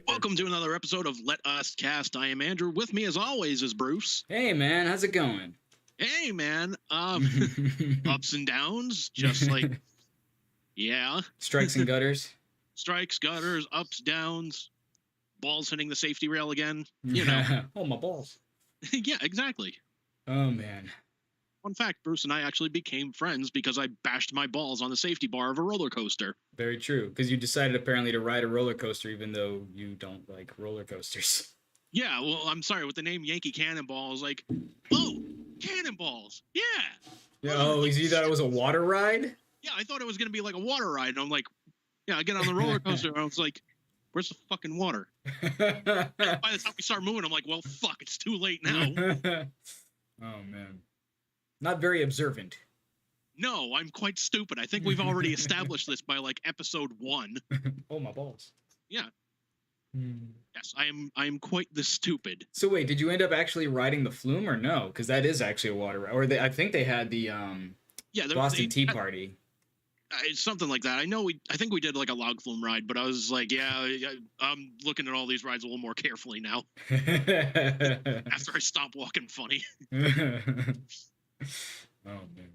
Welcome to another episode of Let Us Cast. I am Andrew. With me, as always, is Bruce. Hey, man, how's it going? Hey, man. Ups and downs, just like, yeah. Strikes and gutters. Strikes, gutters, ups, downs, balls hitting the safety rail again. You know. Oh, my balls. Yeah, exactly. Oh, man. Fun fact, Bruce and I actually became friends because I bashed my balls on the safety bar of a roller coaster. Very true, because you decided apparently to ride a roller coaster even though you don't like roller coasters. Yeah, well, I'm sorry, with the name Yankee Cannonball, I was like, oh, cannonballs, yeah. Oh, you thought it was a water ride? Yeah, I thought it was going to be like a water ride, and I'm like, yeah, I get on the roller coaster, and I was like, where's the fucking water? By the time we start moving, I'm like, well, fuck, it's too late now. Oh, man. Not very observant. No, I'm quite stupid. I think we've already established this by like episode 1. Oh, my balls. Yeah. Yes, I am quite the stupid. So wait, did you end up actually riding the flume or no? Because that is actually a water ride. Or I think they had the Boston Tea Party. It's something like that. I think we did like a log flume ride, but I was like, yeah, I'm looking at all these rides a little more carefully now. After I stopped walking funny. Oh man.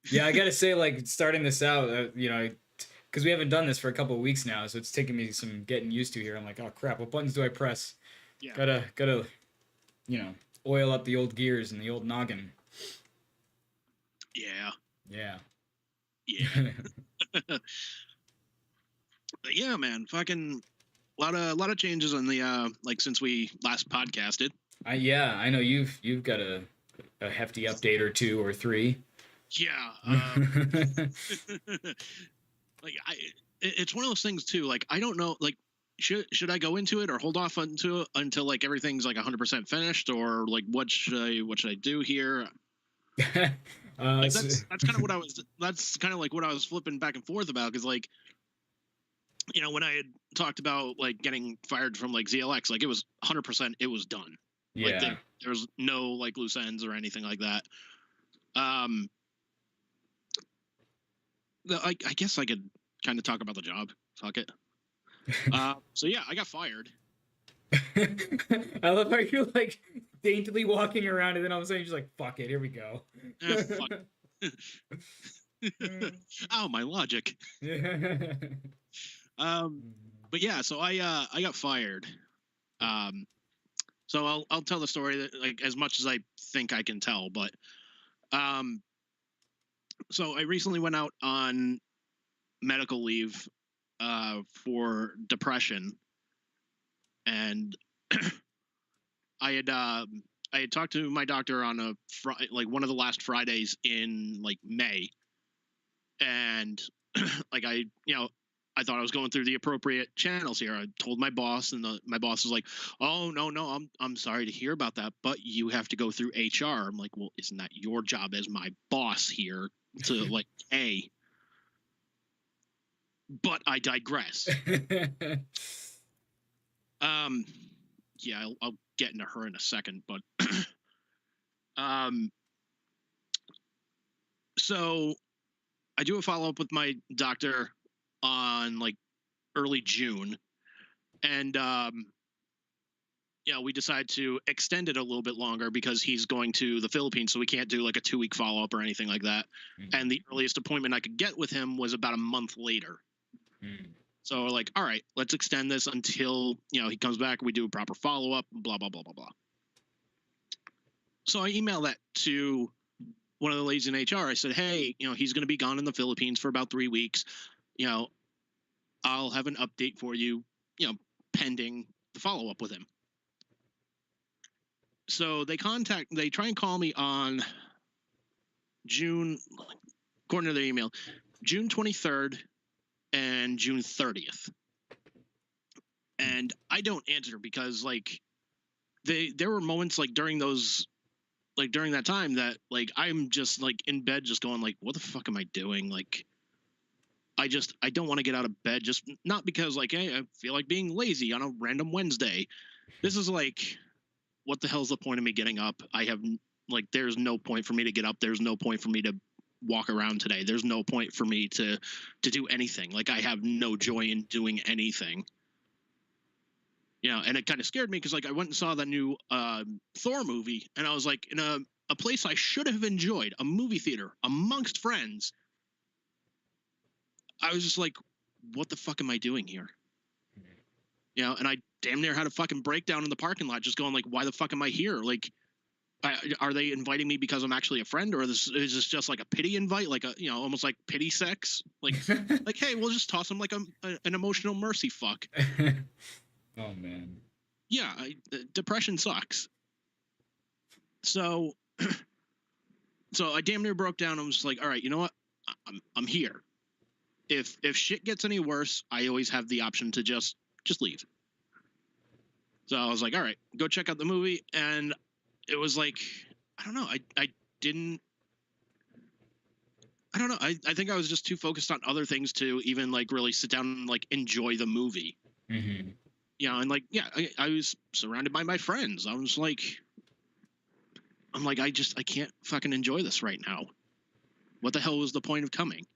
Yeah, I gotta say, like, starting this out, because we haven't done this for a couple of weeks now, so it's taking me some getting used to here. I'm like, oh crap, what buttons do I press? Yeah. Gotta, oil up the old gears and the old noggin. Yeah. Yeah. Yeah. But yeah, man, fucking lot of changes on the like since we last podcasted. I know you've got a hefty update or 2 or 3. Yeah. Like it's one of those things too. Like I don't know. Like should I go into it or hold off until like everything's like 100% finished, or like what should I do here? Like that's kind of what I was. That's kind of like what I was flipping back and forth about, because like, when I had talked about like getting fired from like ZLX, like it was 100%. It was done. Yeah. Like there was no like loose ends or anything like that. I guess I could kind of talk about the job. Fuck it. So yeah, I got fired. I love how you're like daintily walking around and then all of a sudden you're just like, fuck it, here we go. Fuck. Ow, my logic. But yeah, so I got fired. So I'll tell the story that, like, as much as I think I can tell, but so I recently went out on medical leave for depression, and I had talked to my doctor on like one of the last Fridays in like May, and like I thought I was going through the appropriate channels here. I told my boss, and my boss was like, "Oh no, I'm sorry to hear about that, but you have to go through HR." I'm like, "Well, isn't that your job as my boss here to like A?" But I digress. Yeah, I'll get into her in a second, but So I do a follow-up with my doctor on like early June, and we decide to extend it a little bit longer because he's going to the Philippines, so we can't do like a 2-week follow-up or anything like that. And the earliest appointment I could get with him was about a month later. So we're like, all right, let's extend this until he comes back. We do a proper follow-up. Blah blah blah blah blah. So I emailed that to one of the ladies in HR. I said, hey, he's going to be gone in the Philippines for about 3 weeks. I'll have an update for you, pending the follow-up with him. So they try and call me on June, according to their email, June 23rd and June 30th. And I don't answer because like there were moments like during that time that like I'm just like in bed just going like, what the fuck am I doing? Like I don't want to get out of bed, just not because like, hey, I feel like being lazy on a random Wednesday. This is like, what the hell's the point of me getting up? There's no point for me to get up. There's no point for me to walk around today. There's no point for me to do anything. Like I have no joy in doing anything. And it kind of scared me because like I went and saw the new Thor movie, and I was like in a place I should have enjoyed, a movie theater amongst friends. I was just like, what the fuck am I doing here? And I damn near had a fucking breakdown in the parking lot just going like, why the fuck am I here? Like, are they inviting me because I'm actually a friend, or is this just like a pity invite? Like almost like pity sex? Like, like, hey, we'll just toss them like an emotional mercy fuck. Oh man. Yeah. Depression sucks. So I damn near broke down. I was like, all right, you know what? I'm here. If shit gets any worse, I always have the option to just leave. So I was like, all right, go check out the movie. And it was like, I don't know. I don't know. I think I was just too focused on other things to even like really sit down and like enjoy the movie. Mm-hmm. And like, yeah, I was surrounded by my friends. I'm like, I can't fucking enjoy this right now. What the hell was the point of coming?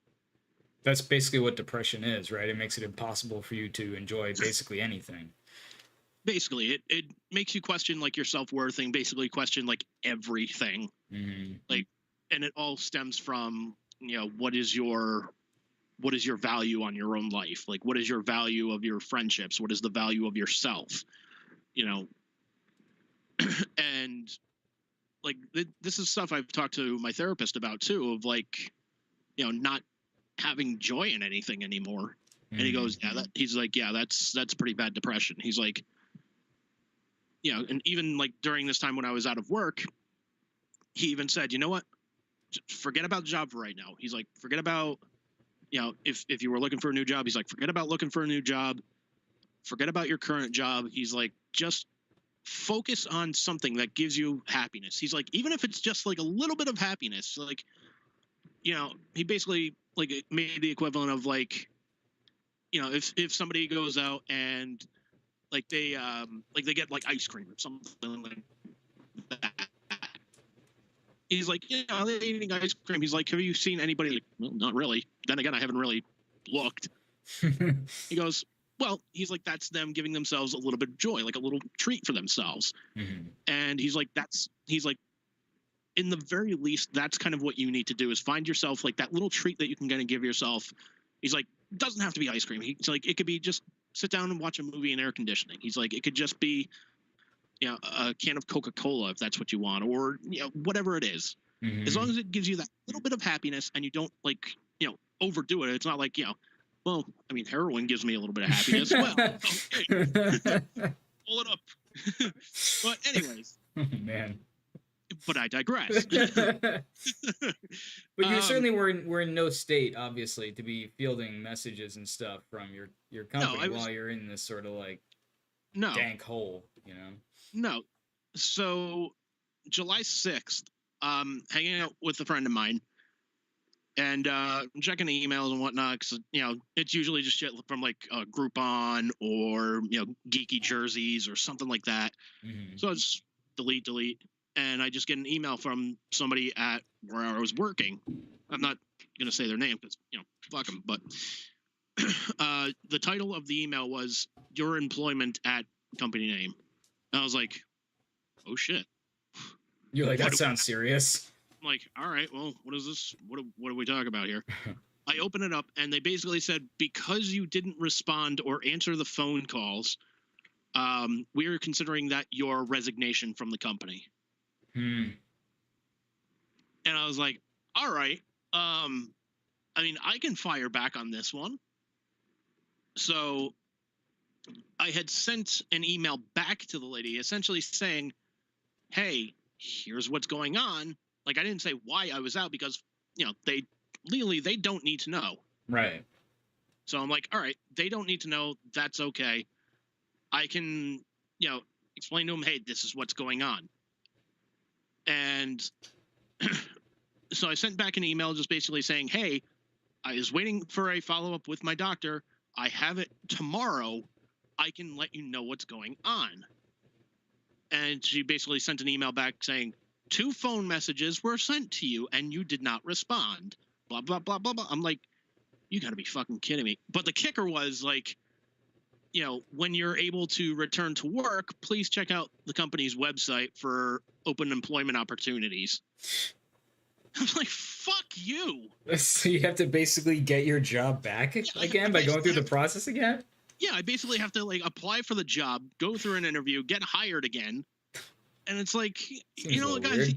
That's basically what depression is, right? It makes it impossible for you to enjoy basically anything. Basically, it makes you question like your self-worth and basically question like everything. Mm-hmm. Like, and it all stems from, what is your value on your own life? Like, what is your value of your friendships? What is the value of yourself? And like, this is stuff I've talked to my therapist about too, of like, not having joy in anything anymore. And he goes, he's like, yeah, that's pretty bad depression. He's like, and even like during this time when I was out of work, he even said, you know what, forget about the job for right now. He's like, forget about, if you were looking for a new job, he's like, forget about looking for a new job. Forget about your current job. He's like, just focus on something that gives you happiness. He's like, even if it's just like a little bit of happiness, like, he basically like made the equivalent of like, if somebody goes out and like they get like ice cream or something like that. He's like, they're eating ice cream. He's like, have you seen anybody? Like, well, not really. Then again, I haven't really looked. He goes, well, he's like, that's them giving themselves a little bit of joy, like a little treat for themselves. Mm-hmm. And he's like, in the very least, that's kind of what you need to do is find yourself like that little treat that you can kind of give yourself. He's like, it doesn't have to be ice cream. He's like, it could be just sit down and watch a movie in air conditioning. He's like, it could just be, a can of Coca-Cola if that's what you want, or, whatever it is. Mm-hmm. As long as it gives you that little bit of happiness and you don't like, overdo it. It's not like, well, I mean, heroin gives me a little bit of happiness. Well, okay. Pull it up. But anyways. Oh, man. But I digress. But you certainly were in no state, obviously, to be fielding messages and stuff from your company while you're in this sort of like dank hole, No. So July 6th, hanging out with a friend of mine and checking the emails and whatnot, because, it's usually just shit from like Groupon or, geeky jerseys or something like that. Mm-hmm. So it's delete. And I just get an email from somebody at where I was working. I'm not gonna say their name because fuck them. But the title of the email was "Your employment at company name." And I was like, "Oh shit." You're like, that sounds serious. I'm like, all right, well, what is this? What do we talk about here? I open it up, and they basically said, because you didn't respond or answer the phone calls, we are considering that your resignation from the company. And I was like, all right. I mean, I can fire back on this one. So I had sent an email back to the lady essentially saying, hey, here's what's going on. Like, I didn't say why I was out because, they legally, they don't need to know. Right. So I'm like, all right, they don't need to know. That's okay. I can, explain to them, hey, this is what's going on. And so I sent back an email just basically saying, hey, I was waiting for a follow-up with my doctor. I have it tomorrow. I can let you know what's going on. And she basically sent an email back saying, 2 phone messages were sent to you and you did not respond. Blah, blah, blah, blah, blah. I'm like, you got to be fucking kidding me. But the kicker was like, when you're able to return to work, please check out the company's website for open employment opportunities. I'm like, fuck you. So you have to basically get your job back again by going through the process again? Yeah, I basically have to apply for the job, go through an interview, get hired again. And it's like, guys,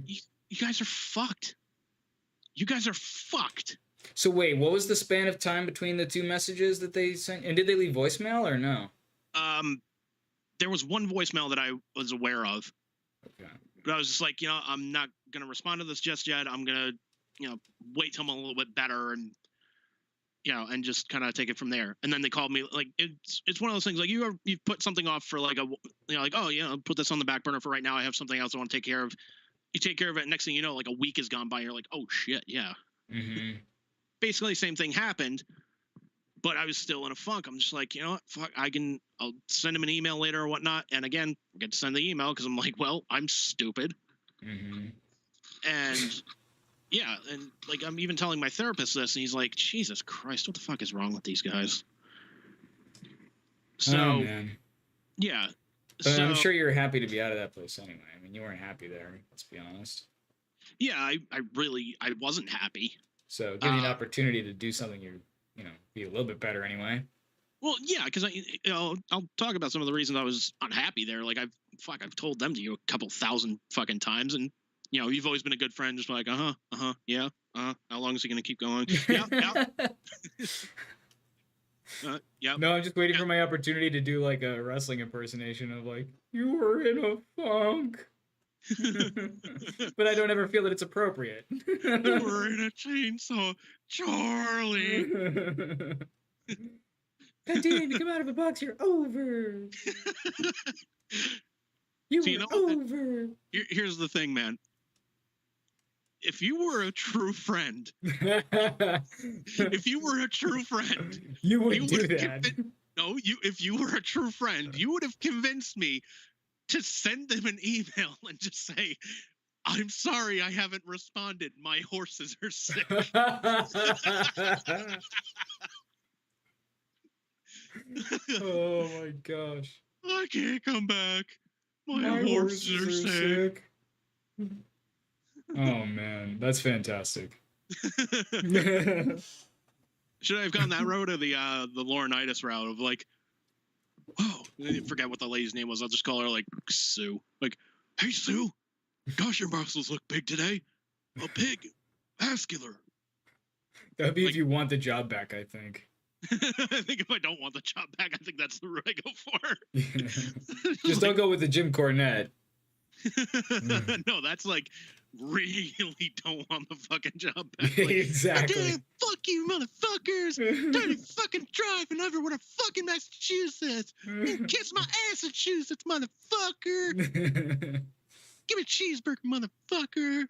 you guys are fucked. You guys are fucked. So wait, what was the span of time between the 2 messages that they sent? And did they leave voicemail or no? There was one voicemail that I was aware of. Okay. But I was just like, I'm not going to respond to this just yet. I'm going to, wait till I'm a little bit better and, and just kind of take it from there. And then they called me. Like, it's one of those things, like, you've put something off for like put this on the back burner for right now. I have something else I want to take care of. You take care of it. Next thing you know, like a week has gone by. You're like, oh shit. Yeah. Mm-hmm. Basically same thing happened, but I was still in a funk. I'm just like, fuck, I'll send him an email later or whatnot. And again, I get to send the email because I'm like, well, I'm stupid. Mm-hmm. And yeah, and like, I'm even telling my therapist this, and he's like, Jesus Christ, what the fuck is wrong with these guys? So, oh, man. Yeah. But I'm sure you're happy to be out of that place anyway. I mean, you weren't happy there, let's be honest. Yeah, I wasn't happy. So give you an opportunity to do something be a little bit better anyway. Well, yeah, because I'll talk about some of the reasons I was unhappy there. Like I've told them to you a couple thousand fucking times, and you've always been a good friend. Just like yeah, how long is he gonna keep going? Yeah, yeah. Yeah. No, I'm just waiting for my opportunity to do like a wrestling impersonation of like, you were in a funk. But I don't ever feel that it's appropriate. You were in a chainsaw, Charlie. Continue to come out of a box. You're over. Over. Here's the thing, man. If you were a true friend, you would do that. If you were a true friend, you would have convinced me to send them an email and just say, I'm sorry I haven't responded. My horses are sick. Oh my gosh. I can't come back. My horses are sick. Oh man, that's fantastic. Should I have gone that road or the Laurinaitis route of like, oh, I forget what the lady's name was. I'll just call her like Sue. Like, hey Sue, gosh, your muscles look big today. A pig, vascular. That'd be like, if you want the job back, I think. I think if I don't want the job back, I think that's the route I go for. Yeah. Just don't go with the Jim Cornette. No, that's like really don't want the fucking job back. Like, exactly. Okay, fuck you, motherfuckers! Dirty fucking driving everywhere to fucking Massachusetts. Kiss my Massachusetts, motherfucker. Give me a cheeseburger, motherfucker.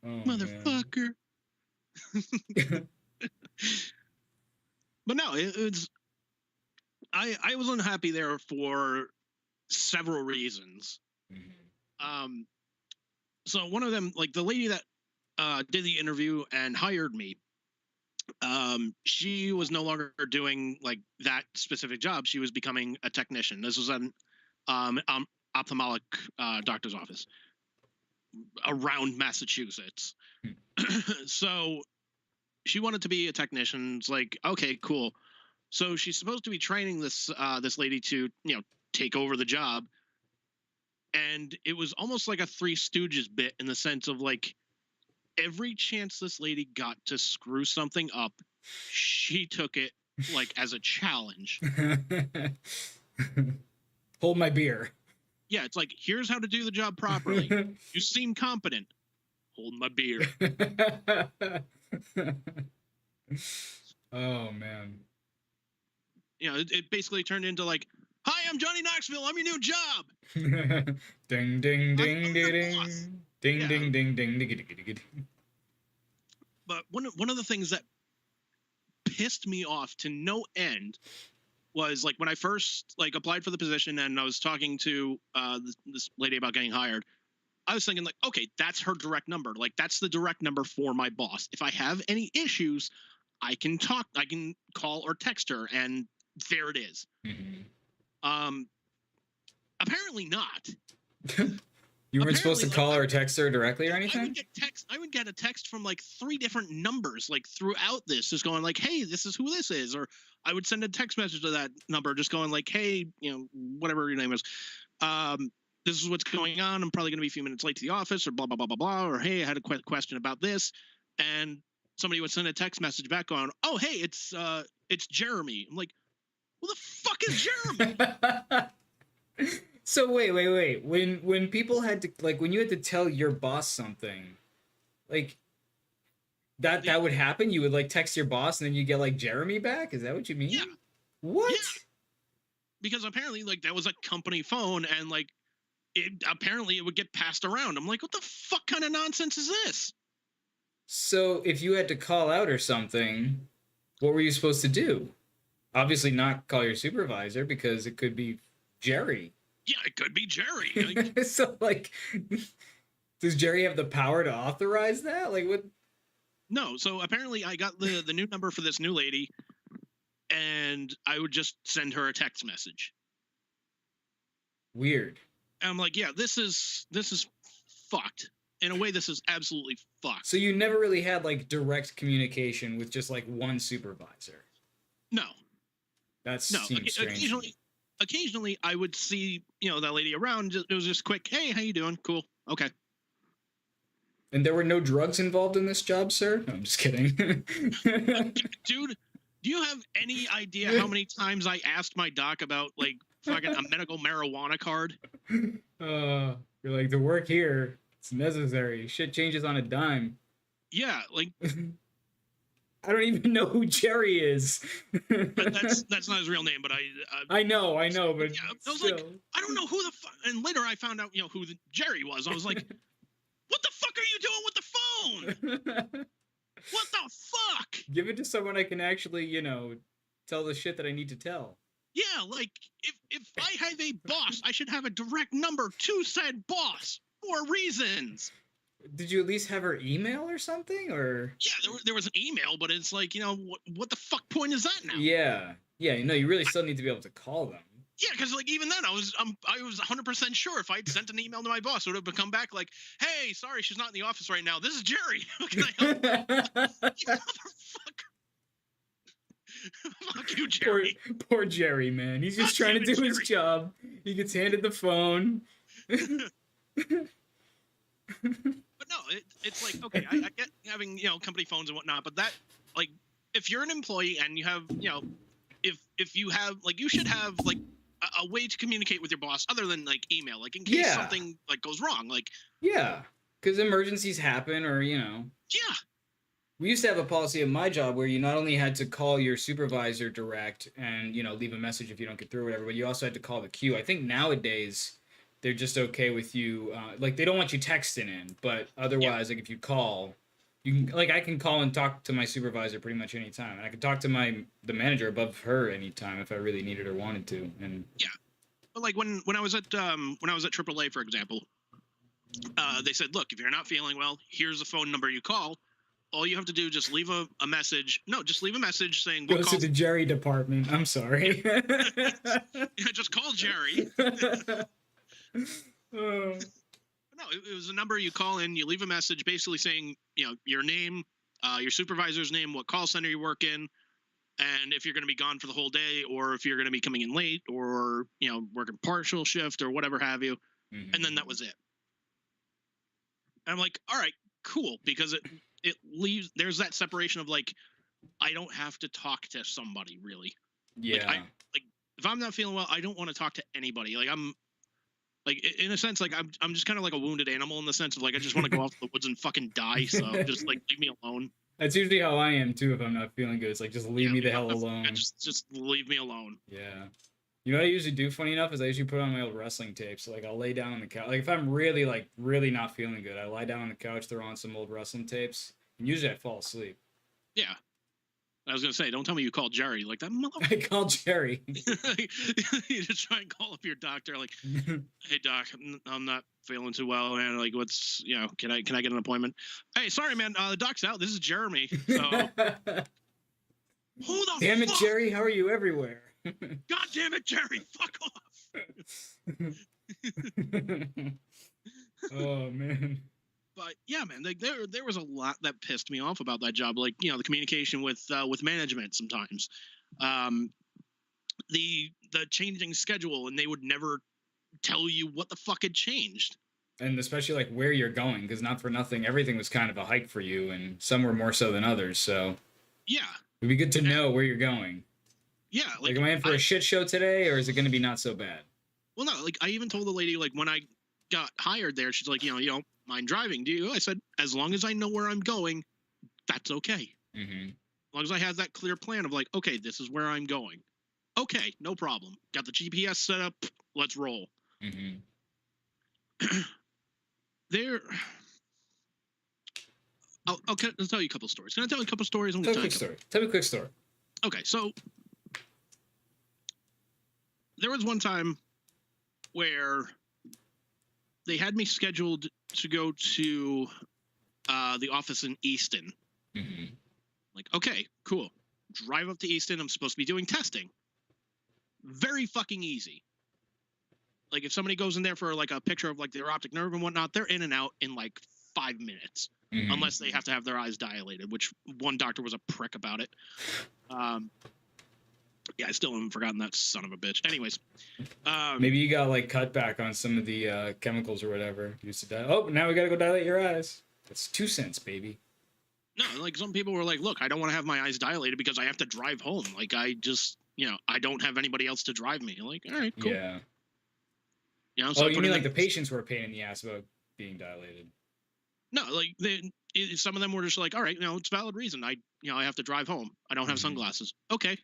Oh, motherfucker. But no, it's I was unhappy there for several reasons. Mm-hmm. So one of them, like the lady that did the interview and hired me. She was no longer doing like that specific job. She was becoming a technician. This was an ophthalmic doctor's office around Massachusetts. So she wanted to be a technician. It's like, okay, cool. So she's supposed to be training this lady to, take over the job. And it was almost like a Three Stooges bit in the sense of like every chance this lady got to screw something up, she took it like as a challenge. Hold my beer. Yeah, it's like, here's how to do the job properly. You seem competent. Hold my beer. Oh, man. It basically turned into like, hi, I'm Johnny Knoxville. I'm your new job. Ding, ding, ding, ding, ding. Ding, Yeah. ding, ding, ding, ding, ding, ding. But one of the things that pissed me off to no end was like when I first like applied for the position and I was talking to this lady about getting hired. I was thinking like, okay, that's her direct number. Like that's the direct number for my boss. If I have any issues, I can call or text her, and there it is. Mm-hmm. Apparently not. You weren't supposed to call or text her directly or anything? I would get a text from like 3 different numbers like throughout this, just going like, hey, this is who this is. Or I would send a text message to that number just going like, hey, whatever your name is. This is what's going on. I'm probably going to be a few minutes late to the office, or blah, blah, blah, blah, blah. Or, hey, I had a question about this. And somebody would send a text message back going, oh, hey, it's Jeremy. I'm like, who the fuck is Jeremy? So wait. When people had to, like, when you had to tell your boss something, like, that would happen? You would, like, text your boss and then you get, like, Jeremy back? Is that what you mean? Yeah. What? Yeah. Because apparently, like, that was a company phone, and, like, apparently it would get passed around. I'm like, what the fuck kind of nonsense is this? So if you had to call out or something, what were you supposed to do? Obviously not call your supervisor, because it could be Jerry. Yeah, it could be Jerry. Like, So, like, does Jerry have the power to authorize that? Like, what? no. So apparently I got the new number for this new lady, and I would just send her a text message. Weird. And I'm like, yeah, this is fucked. In a way, this is absolutely fucked. So you never really had, like, direct communication with just, like, one supervisor? No. That No. seems strange. Occasionally I would see, that lady around. It was just quick, hey, how you doing? Cool. Okay. And there were no drugs involved in this job, sir? No, I'm just kidding. Dude, do you have any idea how many times I asked my doc about, like, fucking a medical marijuana card? You're like, the work here, it's necessary. Shit changes on a dime. Yeah, like, I don't even know who Jerry is. but that's not his real name, but I know, but yeah, I was still. like, I don't know who the fuck. And later I found out, who Jerry was. I was like, what the fuck are you doing with the phone? What the fuck? Give it to someone I can actually, tell the shit that I need to tell. Yeah, like, if I have a boss, I should have a direct number to said boss for reasons. Did you at least have her email or something, or? Yeah, there was an email, but it's like, what the fuck point is that now? Yeah, you really still need to be able to call them. Yeah, because like even then I was 100% sure if I'd sent an email to my boss, it would have come back like, hey, sorry, she's not in the office right now. This is Jerry. Can I help? You motherfucker. Fuck you, Jerry. Poor Jerry, man. He's just trying to do his job. He gets handed the phone. But no, it's like, okay, I get having, company phones and whatnot, but that, like, if you're an employee and you have, if you have, like, you should have, like, a way to communicate with your boss other than, like, email, like, in case something, like, goes wrong, like. Yeah, because emergencies happen, or, Yeah. We used to have a policy at my job where you not only had to call your supervisor direct and, leave a message if you don't get through or whatever, but you also had to call the queue. I think nowadays they're just okay with you, like, they don't want you texting in, but otherwise, like, if you call, you can, like, I can call and talk to my supervisor pretty much any time, and I can talk to the manager above her anytime if I really needed or wanted to. And yeah, but like when I was at AAA, for example, They said, look, if you're not feeling well, here's the phone number you call. All you have to do, just leave a message. No, just leave a message saying Go what to calls. the Jerry department. I'm sorry. Just call Jerry. Oh. No, it was a number you call in. You leave a message, basically saying, your name, your supervisor's name, what call center you work in, and if you're going to be gone for the whole day, or if you're going to be coming in late, or working partial shift, or whatever have you. Mm-hmm. And then that was it. And I'm like, all right, cool, because it leaves. There's that separation of like, I don't have to talk to somebody really. Yeah. Like if I'm not feeling well, I don't want to talk to anybody. Like I'm. Like in a sense, like I'm just kind of like a wounded animal in the sense of like I just want to go off to the woods and fucking die. So just like leave me alone. That's usually how I am too if I'm not feeling good. It's like just leave me the hell alone. Just leave me alone. Yeah. You know what I usually do, funny enough, is I usually put on my old wrestling tapes. So like I'll lay down on the couch. Like if I'm really not feeling good, I lie down on the couch, throw on some old wrestling tapes, and usually I fall asleep. Yeah. I was gonna say, don't tell me you called Jerry. Like that motherfucker. I called Jerry. You just try and call up your doctor, like, hey doc, I'm not feeling too well, man. Like, what's can I get an appointment? Hey, sorry, man. The doc's out. This is Jeremy. So, hold on. Damn it, Jerry! How are you everywhere? God damn it, Jerry! Fuck off. Oh man. But yeah, man, like there was a lot that pissed me off about that job. Like the communication with management sometimes, the changing schedule, and they would never tell you what the fuck had changed. And especially like where you're going, because not for nothing, everything was kind of a hike for you, and some were more so than others. So yeah, it'd be good to know where you're going. Yeah, like am I in for a shit show today, or is it going to be not so bad? Well, no, like I even told the lady, like when I got hired there, she's like, you don't mind driving, do you? I said, as long as I know where I'm going, that's okay. Mm-hmm. As long as I have that clear plan of like, okay, this is where I'm going. Okay, no problem. Got the GPS set up. Let's roll. Mm-hmm. I'll tell you a couple stories. Can I tell you a couple stories? Tell me a quick story. Okay, so there was one time where they had me scheduled to go to the office in Easton. Mm-hmm. Like, okay, cool. Drive up to Easton. I'm supposed to be doing testing. Very fucking easy. Like, if somebody goes in there for like a picture of like their optic nerve and whatnot, they're in and out in like 5 minutes, unless they have to have their eyes dilated, which one doctor was a prick about it. Yeah, I still haven't forgotten that son of a bitch. Anyways, maybe you got like cut back on some of the chemicals or whatever. Used to die. Oh, now we gotta go dilate your eyes. That's 2 cents, baby. No, like some people were like, look, I don't want to have my eyes dilated because I have to drive home. Like I just, I don't have anybody else to drive me. Like, all right, cool. Yeah. So you mean like the patients were a pain in the ass about being dilated? No, like some of them were just like, all right, it's a valid reason. I have to drive home. I don't have sunglasses. Okay.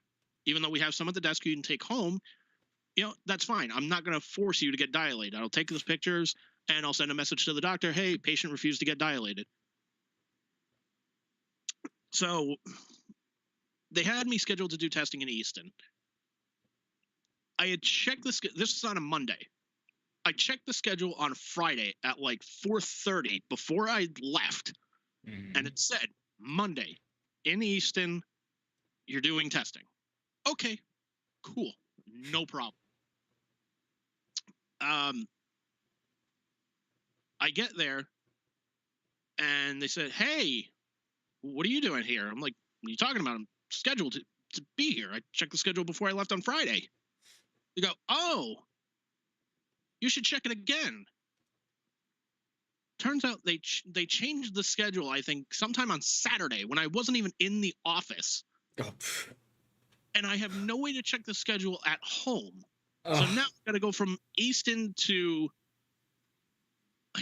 Even though we have some at the desk you can take home, that's fine. I'm not going to force you to get dilated. I'll take those pictures and I'll send a message to the doctor. Hey, patient refused to get dilated. So they had me scheduled to do testing in Easton. I had checked this is on a Monday. I checked the schedule on Friday at like 4:30 before I left. And it said, Monday in Easton, you're doing testing. Okay, cool. No problem. I get there and they said, hey, what are you doing here? I'm like, what are you talking about? I'm scheduled to be here. I checked the schedule before I left on Friday. They go, oh, you should check it again. Turns out they changed the schedule, I think, sometime on Saturday when I wasn't even in the office. Oh. And I have no way to check the schedule at home. Oh. So now I've got to go from Easton to,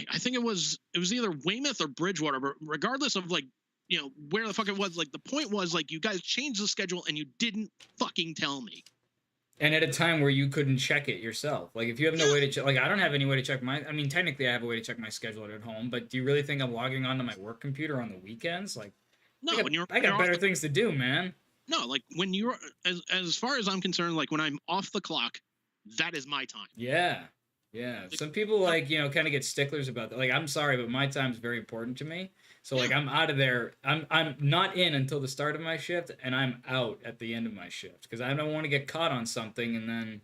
I think it was either Weymouth or Bridgewater, but regardless of like, where the fuck it was, like the point was like you guys changed the schedule and you didn't fucking tell me. And at a time where you couldn't check it yourself. Like, if you have no way to check... Like, I don't have any way to check my... I mean, technically, I have a way to check my schedule at home, but do you really think I'm logging onto my work computer on the weekends? Like, no, I got better things to do, man. No, like, when you're... As far as I'm concerned, like, when I'm off the clock, that is my time. Yeah. Yeah, some people like, kind of get sticklers about that. Like, I'm sorry, but my time's very important to me. So like, Yeah, I'm out of there. I'm not in until the start of my shift, and I'm out at the end of my shift because I don't want to get caught on something and then,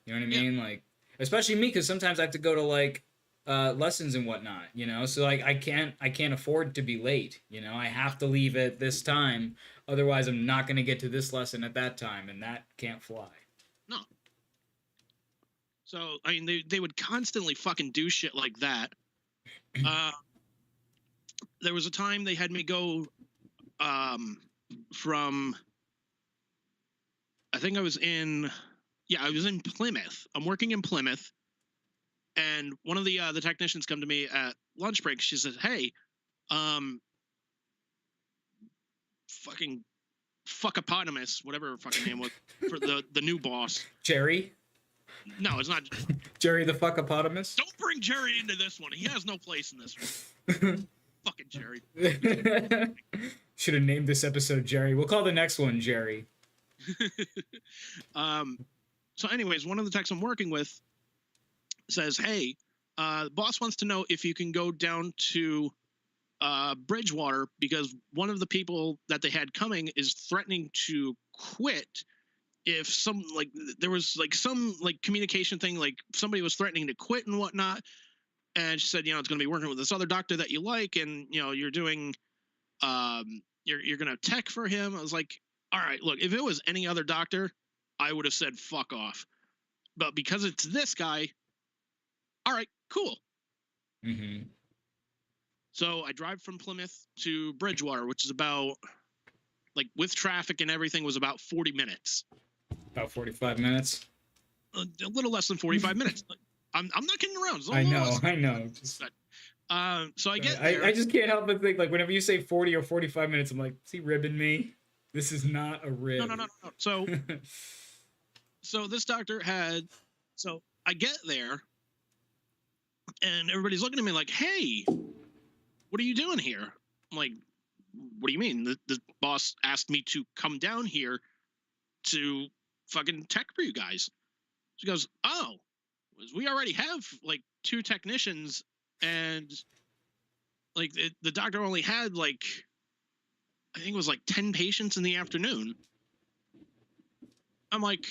you know what I yeah, mean? Like, especially me, because sometimes I have to go to like lessons and whatnot. So like, I can't afford to be late. I have to leave at this time, otherwise I'm not gonna get to this lesson at that time, and that can't fly. no. So I mean, they would constantly fucking do shit like that. Uh, there was a time they had me go from I think I was in yeah, I was in Plymouth. I'm working in Plymouth, and one of the technicians come to me at lunch break. She says, "Hey, um, fucking fuckopotamus, whatever her fucking name was, for the new boss." Jerry, No, it's not. Jerry the fuckopotamus. Don't bring Jerry into this one. He has no place in this one. Fucking Jerry. Should have named this episode Jerry. We'll call the next one Jerry. So, anyways, one of the techs I'm working with says, "Hey, the boss wants to know if you can go down to Bridgewater because one of the people that they had coming is threatening to quit if some like there was like some like communication thing, like somebody was threatening to quit and whatnot." And she said, it's going to be working with this other doctor that you like, and you're doing you're going to tech for him. I was like, all right, look, if it was any other doctor, I would have said fuck off, but because it's this guy, all right, cool. Mm-hmm. So I drive from Plymouth to Bridgewater, which is about, like, with traffic and everything, was about 40 minutes. About 45 minutes. A little less than 45 minutes. I'm not kidding around. I know. So I get there. I just can't help but think, like, whenever you say 40 or 45 minutes, I'm like, is he ribbing me? This is not a rib. No. So, so this doctor had. So I get there, and everybody's looking at me like, "Hey, what are you doing here?" I'm like, "What do you mean? The boss asked me to come down here to fucking tech for you guys." She goes, "Oh, we already have like 2 technicians, and like the doctor only had like, I think it was like 10 patients in the afternoon." I'm like,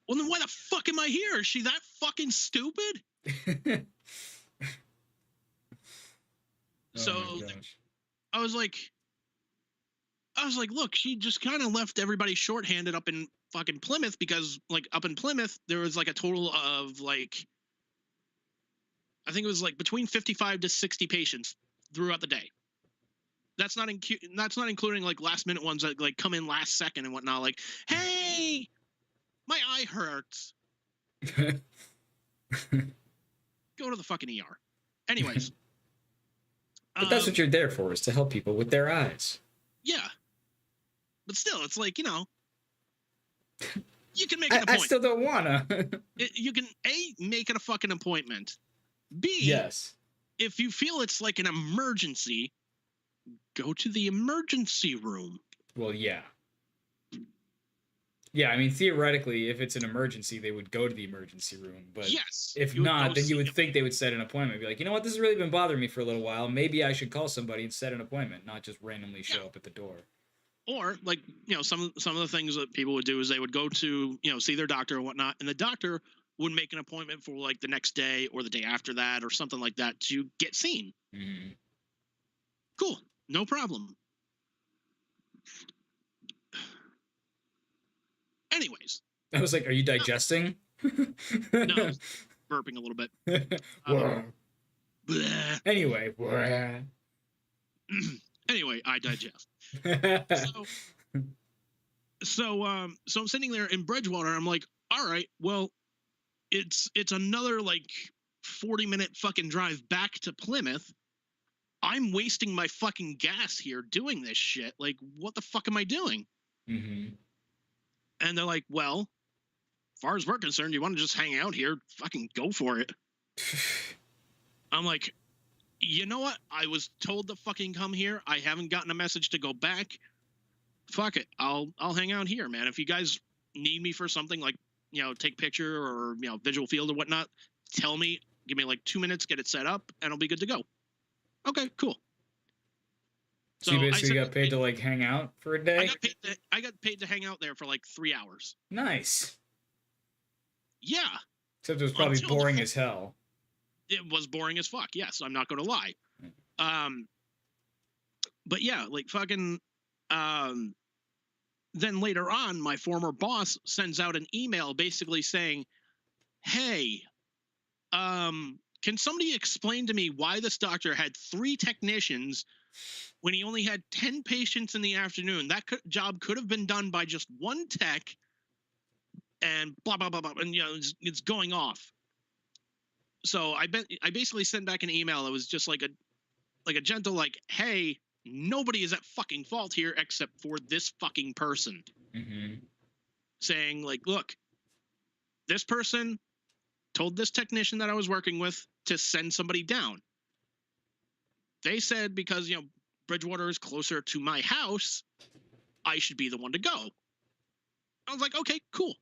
"Well, then why the fuck am I here? Is she that fucking stupid?" So I was like, look, she just kind of left everybody shorthanded up in fucking Plymouth because, like, up in Plymouth, there was like a total of like, I think it was like between 55 to 60 patients throughout the day. That's not including like last minute ones that like come in last second and whatnot. Like, "Hey, my eye hurts." Go to the fucking ER. Anyways. But that's what you're there for, is to help people with their eyes. Yeah. But still, it's like, you can make an appointment. I still don't wanna. You can, A, make it a fucking appointment. B, yes, if you feel it's like an emergency, go to the emergency room. Well, yeah. Yeah, I mean, theoretically, if it's an emergency, they would go to the emergency room. But yes, if not, then you would think they would set an appointment. Be like, you know what, this has really been bothering me for a little while. Maybe I should call somebody and set an appointment, not just randomly show up at the door. Or, like, some of the things that people would do is they would go to, see their doctor and whatnot, and the doctor would make an appointment for, like, the next day or the day after that or something like that to get seen. Mm-hmm. Cool. No problem. Anyways. I was like, are you digesting? No, I was burping a little bit. Anyway. Anyway, I digest. So I'm sitting there in Bridgewater. I'm like, all right, well, it's another like 40-minute fucking drive back to Plymouth. I'm wasting my fucking gas here doing this shit. Like, what the fuck am I doing? Mm-hmm. And they're like, well, as far as we're concerned, you want to just hang out here, fucking go for it. I'm like, you know what? I was told to fucking come here. I haven't gotten a message to go back. Fuck it. I'll hang out here, man. If you guys need me for something like, take picture or, visual field or whatnot, tell me, give me like 2 minutes, get it set up, and I'll be good to go. Okay, cool. So you basically got paid to like hang out for a day? I got paid to hang out there for like 3 hours. Nice. Yeah. Except it was probably boring as hell. It was boring as fuck. Yes, I'm not going to lie. But yeah, like fucking. Then later on, my former boss sends out an email basically saying, "Hey, can somebody explain to me why this doctor had 3 technicians when he only had 10 patients in the afternoon? That job could have been done by just 1 tech, and blah blah blah blah." And it's going off. So I basically sent back an email that was just like a gentle like, "Hey, nobody is at fucking fault here except for this fucking person." Mm-hmm. Saying like, "Look, this person told this technician that I was working with to send somebody down. They said because, Bridgewater is closer to my house, I should be the one to go." I was like, okay, cool.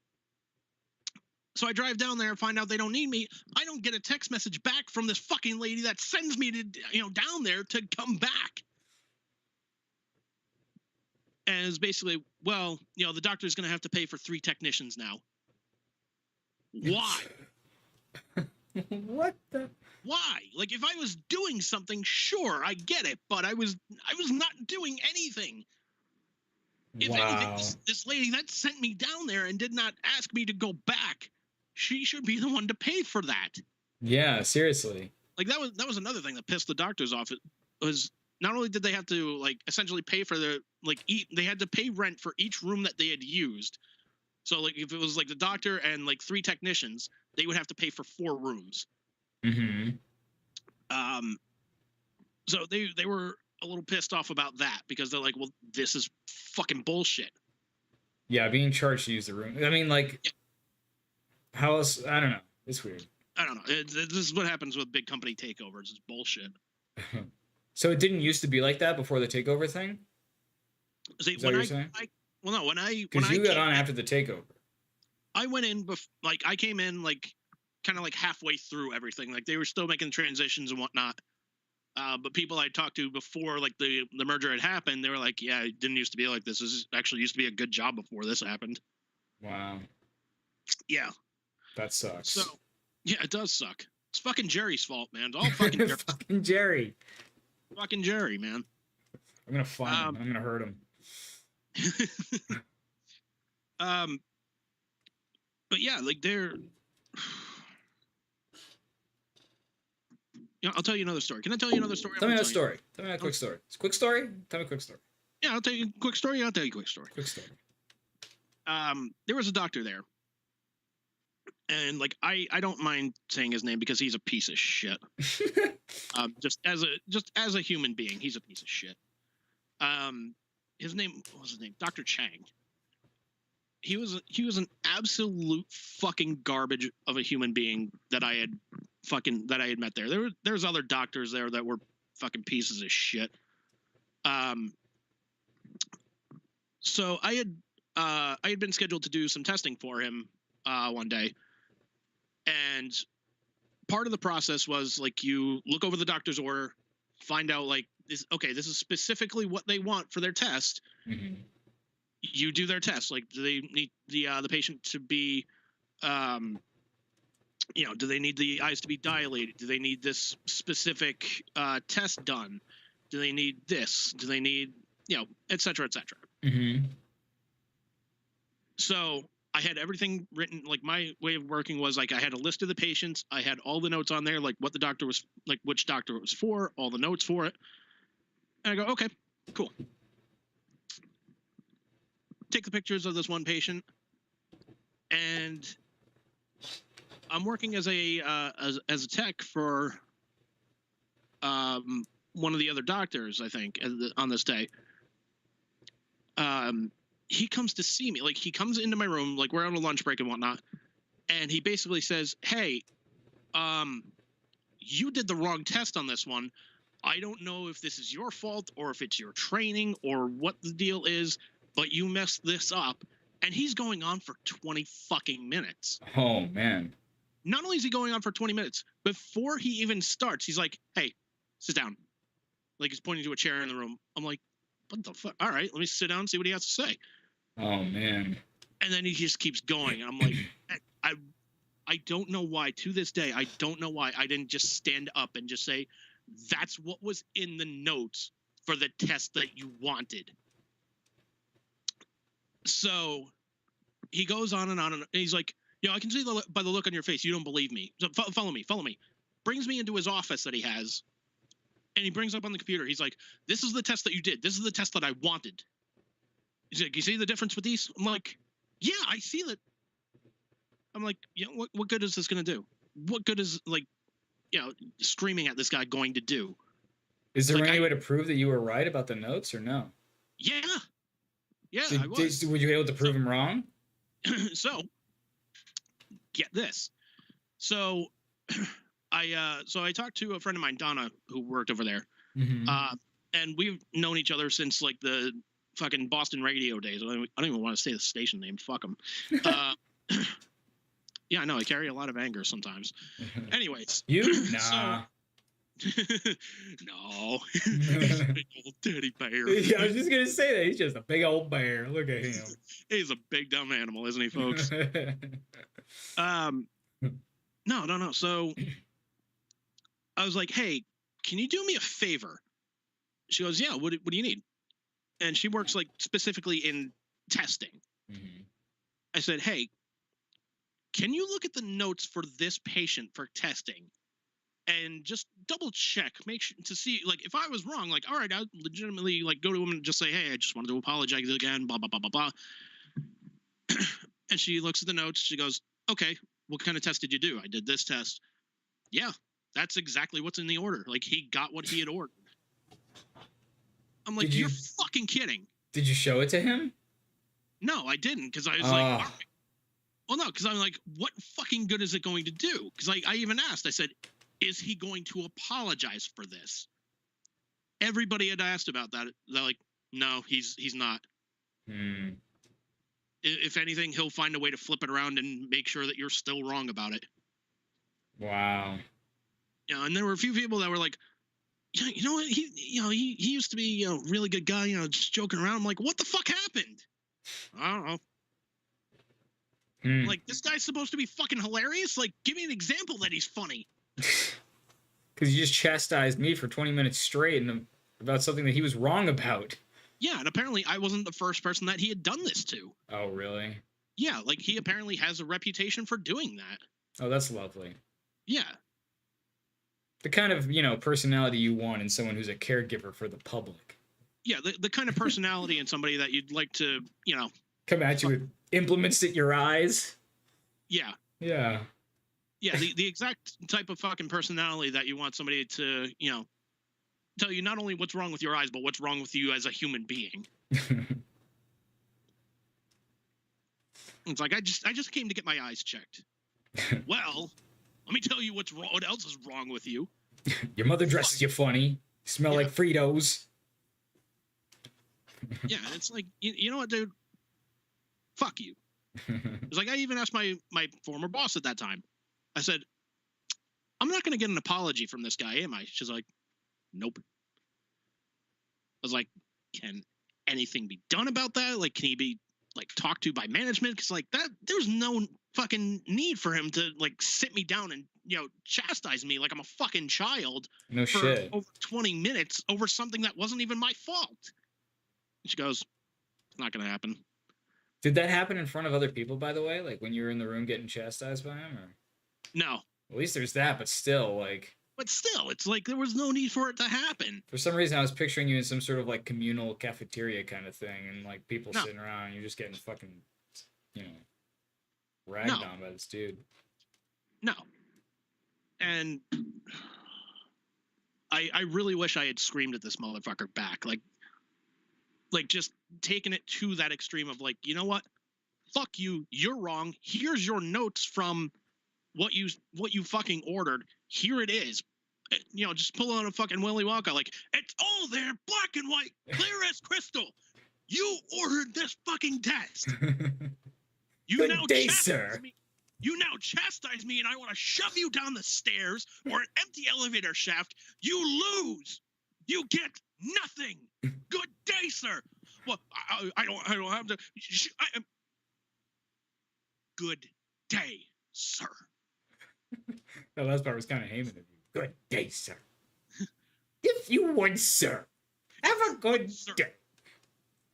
So I drive down there and find out they don't need me. I don't get a text message back from this fucking lady that sends me to, down there to come back. And it's basically, well, the doctor's going to have to pay for 3 technicians now. Why? What the? Why? Like, if I was doing something, sure, I get it, but I was not doing anything. If anything, this lady that sent me down there and did not ask me to go back, she should be the one to pay for that. Yeah, seriously. Like, that was another thing that pissed the doctors off. It was not only did they have to like essentially pay for their they had to pay rent for each room that they had used. So like if it was like the doctor and like 3 technicians, they would have to pay for 4 rooms. Mm-hmm. So they were a little pissed off about that because they're like, well, this is fucking bullshit. Yeah, being charged to use the room. I mean, like, how else? I don't know. It's weird. I don't know. This is what happens with big company takeovers. It's bullshit. So it didn't used to be like that before the takeover thing? See, is that what you're saying? Because you got on after the takeover. I went in, I came in, like, kind of like halfway through everything. Like, they were still making transitions and whatnot. But people I talked to before, like, the merger had happened, they were like, yeah, it didn't used to be like this. This actually used to be a good job before this happened. Wow. Yeah. That sucks. So, yeah, it does suck. It's fucking Jerry's fault, man. It's all fucking Jerry. Fucking Jerry. Fucking Jerry, man. I'm going to find him. I'm going to hurt him. But yeah, like they're... I'll tell you another story. Can I tell you another story? Tell me a story. Tell me a quick story. It's a quick story? Tell me a quick story. Yeah, I'll tell you a quick story. I'll tell you a quick story. Quick story. There was a doctor there. And like I don't mind saying his name because he's a piece of shit. Just as a human being, he's a piece of shit. His name, what was his name? Dr. Chang. He was an absolute fucking garbage of a human being that I had met there. There's other doctors there that were fucking pieces of shit. So I had been scheduled to do some testing for him one day. And part of the process was like you look over the doctor's order, find out like this is specifically what they want for their test. Mm-hmm. You do their test. Like, do they need the patient to be, do they need the eyes to be dilated? Do they need this specific test done? Do they need this? Do they need, et cetera, et cetera. Mm-hmm. So I had everything written. Like, my way of working was like I had a list of the patients. I had all the notes on there, like what the doctor was, like which doctor it was for, all the notes for it. And I go, okay, cool. Take the pictures of this one patient, and I'm working as a tech for one of the other doctors, I think, on this day. He comes to see me. Like, he comes into my room, like we're on a lunch break and whatnot, and he basically says, hey, you did the wrong test on this one. I don't know if this is your fault or if it's your training or what the deal is, but you messed this up. And he's going on for 20 fucking minutes. Oh, man. not only is he going on for 20 minutes, before he even starts, he's like, hey, sit down. Like he's pointing to a chair in the room. I'm like, what the fuck? All right, let me sit down and see what he has to say. Oh man. And then he just keeps going. And I'm like, I don't know why, to this day, I don't know why I didn't just stand up and just say, that's what was in the notes for the test that you wanted. So he goes on and he's like, I can see by the look on your face, you don't believe me. So follow me. Brings me into his office that he has. And he brings up on the computer. He's like, this is the test that you did. This is the test that I wanted. He's like, you see the difference with these? I'm like, yeah, I see that. I'm like, what good is this going to do? What good is, like, screaming at this guy going to do? Is there any way to prove that you were right about the notes or no? Yeah. Yeah, I was. Were you able to prove him wrong? So, get this. So, I talked to a friend of mine, Donna, who worked over there. Mm-hmm. And we've known each other since, like, the fucking Boston radio days. I don't even want to say the station name. Fuck them. Yeah, I know. I carry a lot of anger sometimes. Anyways. You? Nah. No. He's a big old teddy bear. Yeah, I was just going to say that. He's just a big old bear. Look at him. He's a big dumb animal, isn't he, folks? No. So I was like, hey, can you do me a favor? She goes, yeah, what do you need? And she works, like, specifically in testing. Mm-hmm. I said, hey, can you look at the notes for this patient for testing and just double check, make sure to see, like, if I was wrong, like, all right, I'd legitimately, like, go to him and just say, hey, I just wanted to apologize again, blah, blah, blah, blah, blah. And she looks at the notes. She goes, okay, what kind of test did you do? I did this test. Yeah, that's exactly what's in the order. Like, he got what he had ordered. I'm like, you're fucking kidding. Did you show it to him? No, I didn't, because I was like, all right. Well, no, because I'm like, what fucking good is it going to do? Because I even asked, I said, is he going to apologize for this? Everybody had asked about that. They're like, no, he's not. If anything, he'll find a way to flip it around and make sure that you're still wrong about it. Wow. And there were a few people that were like, yeah, you know what? He used to be a really good guy, just joking around. I'm like, what the fuck happened? I don't know. Like, this guy's supposed to be fucking hilarious? Like, give me an example that he's funny. Because you just chastised me for 20 minutes straight and about something that he was wrong about. Yeah, and apparently I wasn't the first person that he had done this to. Oh, really? Yeah, like, he apparently has a reputation for doing that. Oh, that's lovely. Yeah. The kind of, personality you want in someone who's a caregiver for the public. Yeah, the kind of personality in somebody that you'd like to, come at you with implements at your eyes. Yeah. Yeah. Yeah, the exact type of fucking personality that you want somebody to, tell you not only what's wrong with your eyes, but what's wrong with you as a human being. It's like, I just came to get my eyes checked. Well, let me tell you what's wrong. What else is wrong with you? Your mother dresses you funny. You smell like Fritos. Yeah, it's like, you know what, dude? Fuck you. It's like, I even asked my former boss at that time. I said, I'm not going to get an apology from this guy, am I? She's like, nope. I was like, can anything be done about that? Like, can he be, like, talked to by management? Because, like, that, there's no fucking need for him to, like, sit me down and, chastise me like I'm a fucking child. No for shit. Over 20 minutes over something that wasn't even my fault. And she goes, it's not going to happen. Did that happen in front of other people, by the way? Like, when you were in the room getting chastised by him? Or? No. At least there's that, but still, like... But still, it's like there was no need for it to happen. For some reason, I was picturing you in some sort of, like, communal cafeteria kind of thing, and, like, people sitting around, and you're just getting fucking, ragged on by this dude. No. And I really wish I had screamed at this motherfucker back. Like, just taking it to that extreme of, like, you know what? Fuck you. You're wrong. Here's your notes from what you fucking ordered. Here it is. Just pull on a fucking Willy Wonka. Like, it's all there, black and white, clear as crystal. You ordered this fucking test. You Good now day, chastise sir. me. You now chastise me and I want to shove you down the stairs or an empty elevator shaft. You lose. You get nothing. Good day, sir. Well, I don't have to. Good day, sir. That last part was kind of Heyman of you. Good day, sir. If you would, sir. Have a good day.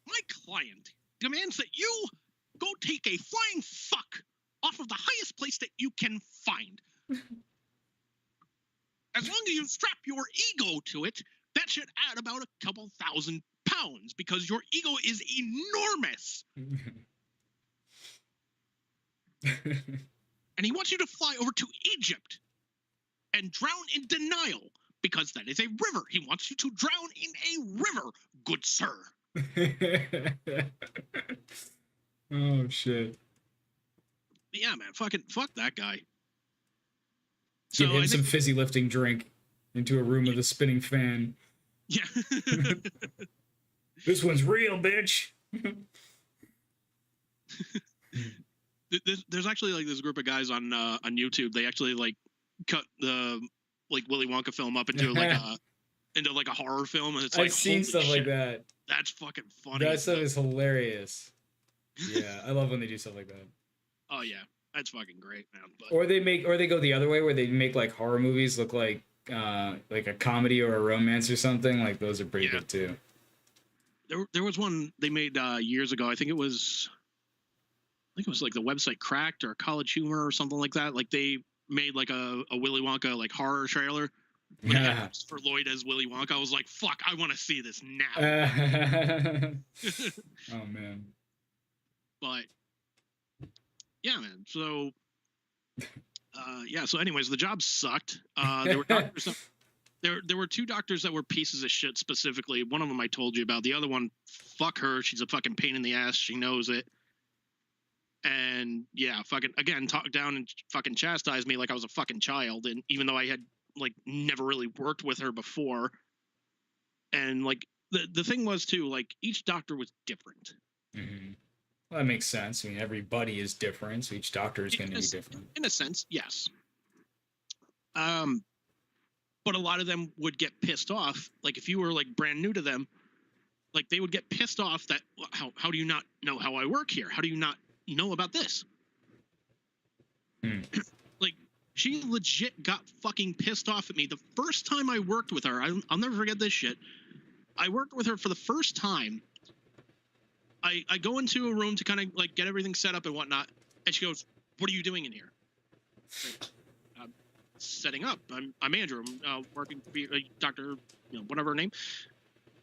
My client demands that you go take a flying fuck off of the highest place that you can find. As long as you strap your ego to it, that should add about a couple thousand pounds because your ego is enormous. And he wants you to fly over to Egypt and drown in denial because that is a river. He wants you to drown in a river, good sir. Oh, shit. Yeah, man, fuck that guy. Give him some fizzy lifting drink into a room with a spinning fan. Yeah. This one's real, bitch. There's actually like this group of guys on YouTube. They actually like cut the like Willy Wonka film up into like a horror film, and it's like I've seen stuff shit, like that. That's fucking funny. That stuff is hilarious. Yeah, I love when they do stuff like that. Oh yeah, that's fucking great, man. But, or they go the other way where they make like horror movies look like a comedy or a romance or something. Like those are pretty good too. There was one they made years ago. I think it was like the website Cracked or College Humor or something like that. Like they made like a Willy Wonka like horror trailer. Yeah. For Lloyd as Willy Wonka. I was like, fuck, I want to see this now. Oh man. But yeah, man. So so anyways, the job sucked. There were doctors there were two doctors that were pieces of shit specifically. One of them I told you about. The other one, fuck her. She's a fucking pain in the ass. She knows it. And yeah, fucking again, talk down and fucking chastise me like I was a fucking child. And even though I had like never really worked with her before. And like the thing was too, like each doctor was different. Mm-hmm. Well, that makes sense. I mean, everybody is different, so each doctor is going to be different. In a sense, yes. But a lot of them would get pissed off. Like if you were like brand new to them, like they would get pissed off that how do you not know how I work here? How do you not know about this? Like she legit got fucking pissed off at me the first time I worked with her. I'll never forget this shit. I worked with her for the first time. I go into a room to kind of like get everything set up and whatnot, and she goes, "What are you doing in here?" I'm setting up. I'm Andrew. I'm working for Dr. Whatever her name.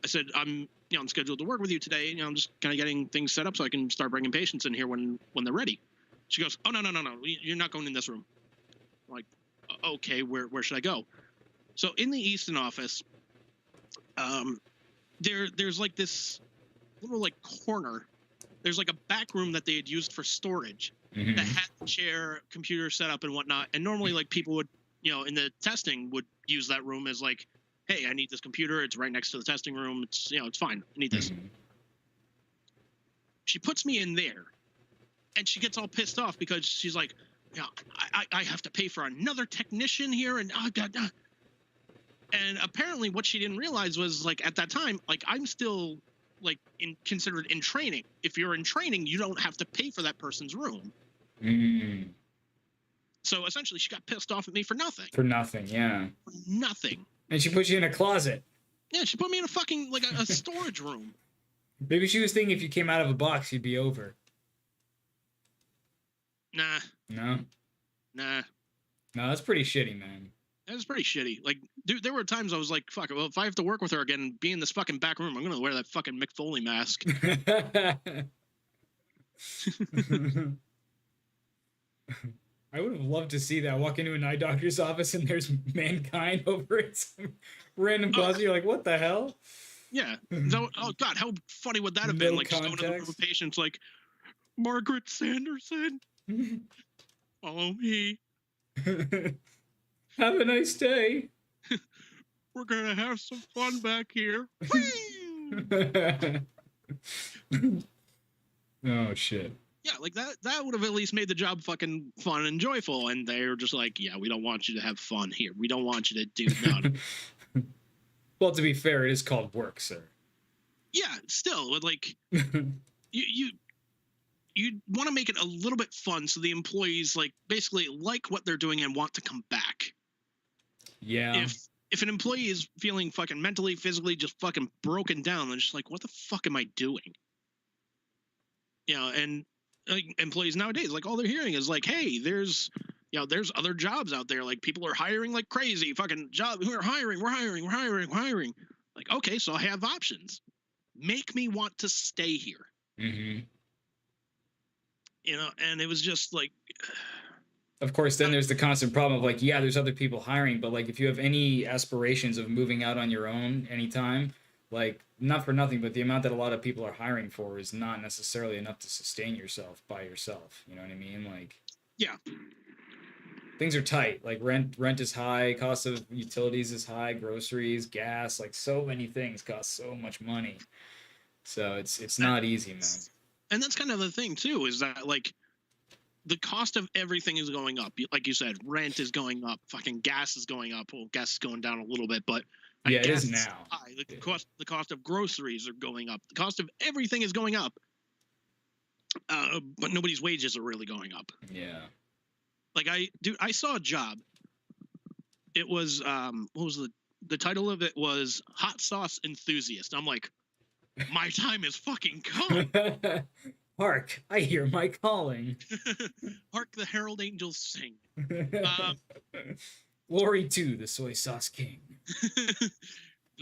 I said, I'm scheduled to work with you today. I'm just kind of getting things set up so I can start bringing patients in here when they're ready. She goes, "Oh no, you're not going in this room." I'm like, okay, where should I go? So in the Easton office, there's like this little like corner. There's like a back room that they had used for storage that had the chair, computer set up and whatnot. And normally like people would, in the testing would use that room as like, hey, I need this computer. It's right next to the testing room. It's, it's fine. I need this. She puts me in there and she gets all pissed off because she's like, I have to pay for another technician here. And and apparently what she didn't realize was like at that time, like I'm still like considered in training. If you're in training, you don't have to pay for that person's room. So essentially she got pissed off at me for nothing. For nothing, yeah. For nothing. And she put you in a closet. Yeah, she put me in a fucking like a storage room. Maybe she was thinking if you came out of a box, you'd be over. Nah. No? Nah. No, that's pretty shitty, man. That was pretty shitty. Like, dude, there were times I was like, fuck, well, if I have to work with her again and be in this fucking back room, I'm going to wear that fucking Mick Foley mask. I would have loved to see that. Walk into an eye doctor's office and there's Mankind over at some random closet. You're like, what the hell? Yeah. So, oh, God, how funny would that have been? Like, just going to the room of patients like, Margaret Sanderson, follow me. Have a nice day. We're going to have some fun back here. Oh, shit. Yeah, like that would have at least made the job fucking fun and joyful. And they were just like, yeah, we don't want you to have fun here. We don't want you to do none. Well, to be fair, it is called work, sir. Yeah, still, like you want to make it a little bit fun so the employees like basically like what they're doing and want to come back. Yeah. If an employee is feeling fucking mentally, physically just fucking broken down, they're just like, what the fuck am I doing? You know, and like employees nowadays, like all they're hearing is like, hey, there's other jobs out there. Like people are hiring like crazy. Fucking job, we're hiring. Like, okay, so I have options. Make me want to stay here. Mm-hmm. You know, and it was just like, of course, then there's the constant problem of like, yeah, there's other people hiring, but like if you have any aspirations of moving out on your own anytime, like not for nothing, but the amount that a lot of people are hiring for is not necessarily enough to sustain yourself by yourself. You know what I mean? Like, yeah, things are tight. Like rent is high, cost of utilities is high, groceries, gas, like so many things cost so much money. So it's not easy, man. And that's kind of the thing too, is that like the cost of everything is going up. Like you said, rent is going up, fucking gas is going up. Well, gas is going down a little bit, but yeah, it is now. High. Like the cost of groceries are going up. The cost of everything is going up. But nobody's wages are really going up. Yeah. Like I saw a job. It was what was the title of it was hot sauce enthusiast. I'm like, my time is fucking come. Hark, I hear my calling. Hark the herald angels sing. Glory to the soy sauce king.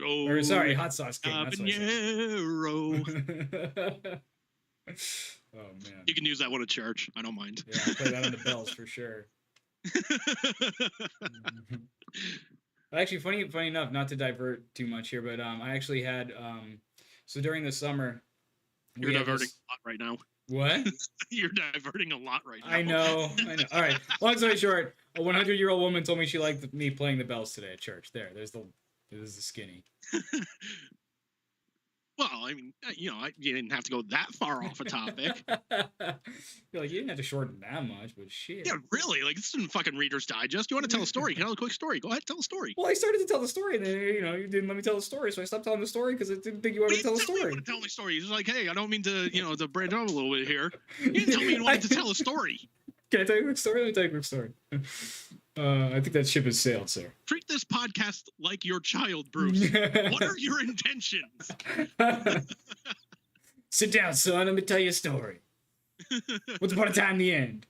Or sorry, hot sauce king. Not soy sauce. Oh man. You can use that one at church. I don't mind. Yeah, I'll play that on the bells for sure. Actually, funny enough, not to divert too much here, but I actually had so during the summer. You're diverting a lot right now. What? You're diverting a lot right now. I know. All right. Long story short, a 100-year-old woman told me she liked me playing the bells today at church. There's the skinny. Well, I mean, you know, you didn't have to go that far off a topic. You're like, you didn't have to shorten that much, but shit. Yeah, really? Like, this isn't fucking Reader's Digest. You want to tell a story? Tell a quick story. Go ahead, tell a story. Well, I started to tell the story, and then, you know, you didn't let me tell the story, so I stopped telling the story because I didn't think you wanted to tell the story. You want to tell me a story. You're just like, hey, I don't mean to, you know, to branch off a little bit here. You didn't tell me you wanted to tell a story. Can I tell you a quick story? Let me tell you a quick story. I think that ship has sailed, sir. Treat this podcast like your child, Bruce. What are your intentions? Sit down, son. Let me tell you a story. Once upon a time, the end.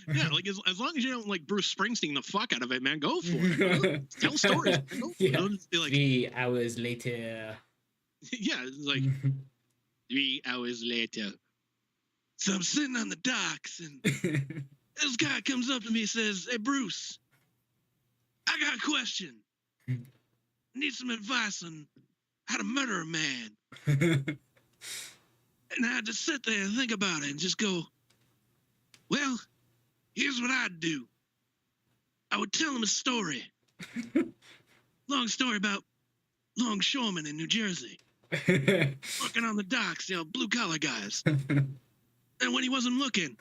Yeah, like as long as you don't like Bruce Springsteen the fuck out of it, man, go for it. Tell stories. Yeah. Like, 3 hours later. Yeah, it's like 3 hours later. So I'm sitting on the docks, and this guy comes up to me and says, "Hey, Bruce, I got a question. I need some advice on how to murder a man." And I had to sit there and think about it and just go, well, here's what I'd do. I would tell him a story. Long story about longshoremen in New Jersey. Working on the docks, you know, blue-collar guys. And when he wasn't looking,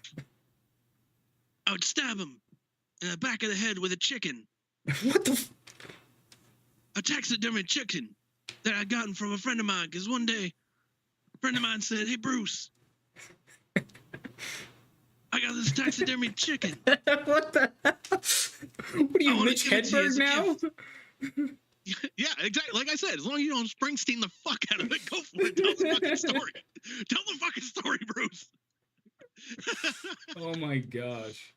I would stab him in the back of the head with a chicken. What the a taxidermy chicken that I'd gotten from a friend of mine, because one day, a friend of mine said, "Hey, Bruce, I got this taxidermy chicken." What the hell? What are you, Mitch Hedberg now? Yeah, exactly. Like I said, as long as you don't Springsteen the fuck out of it, go for it. Tell the fucking story. Tell the fucking story, Bruce. Oh my gosh.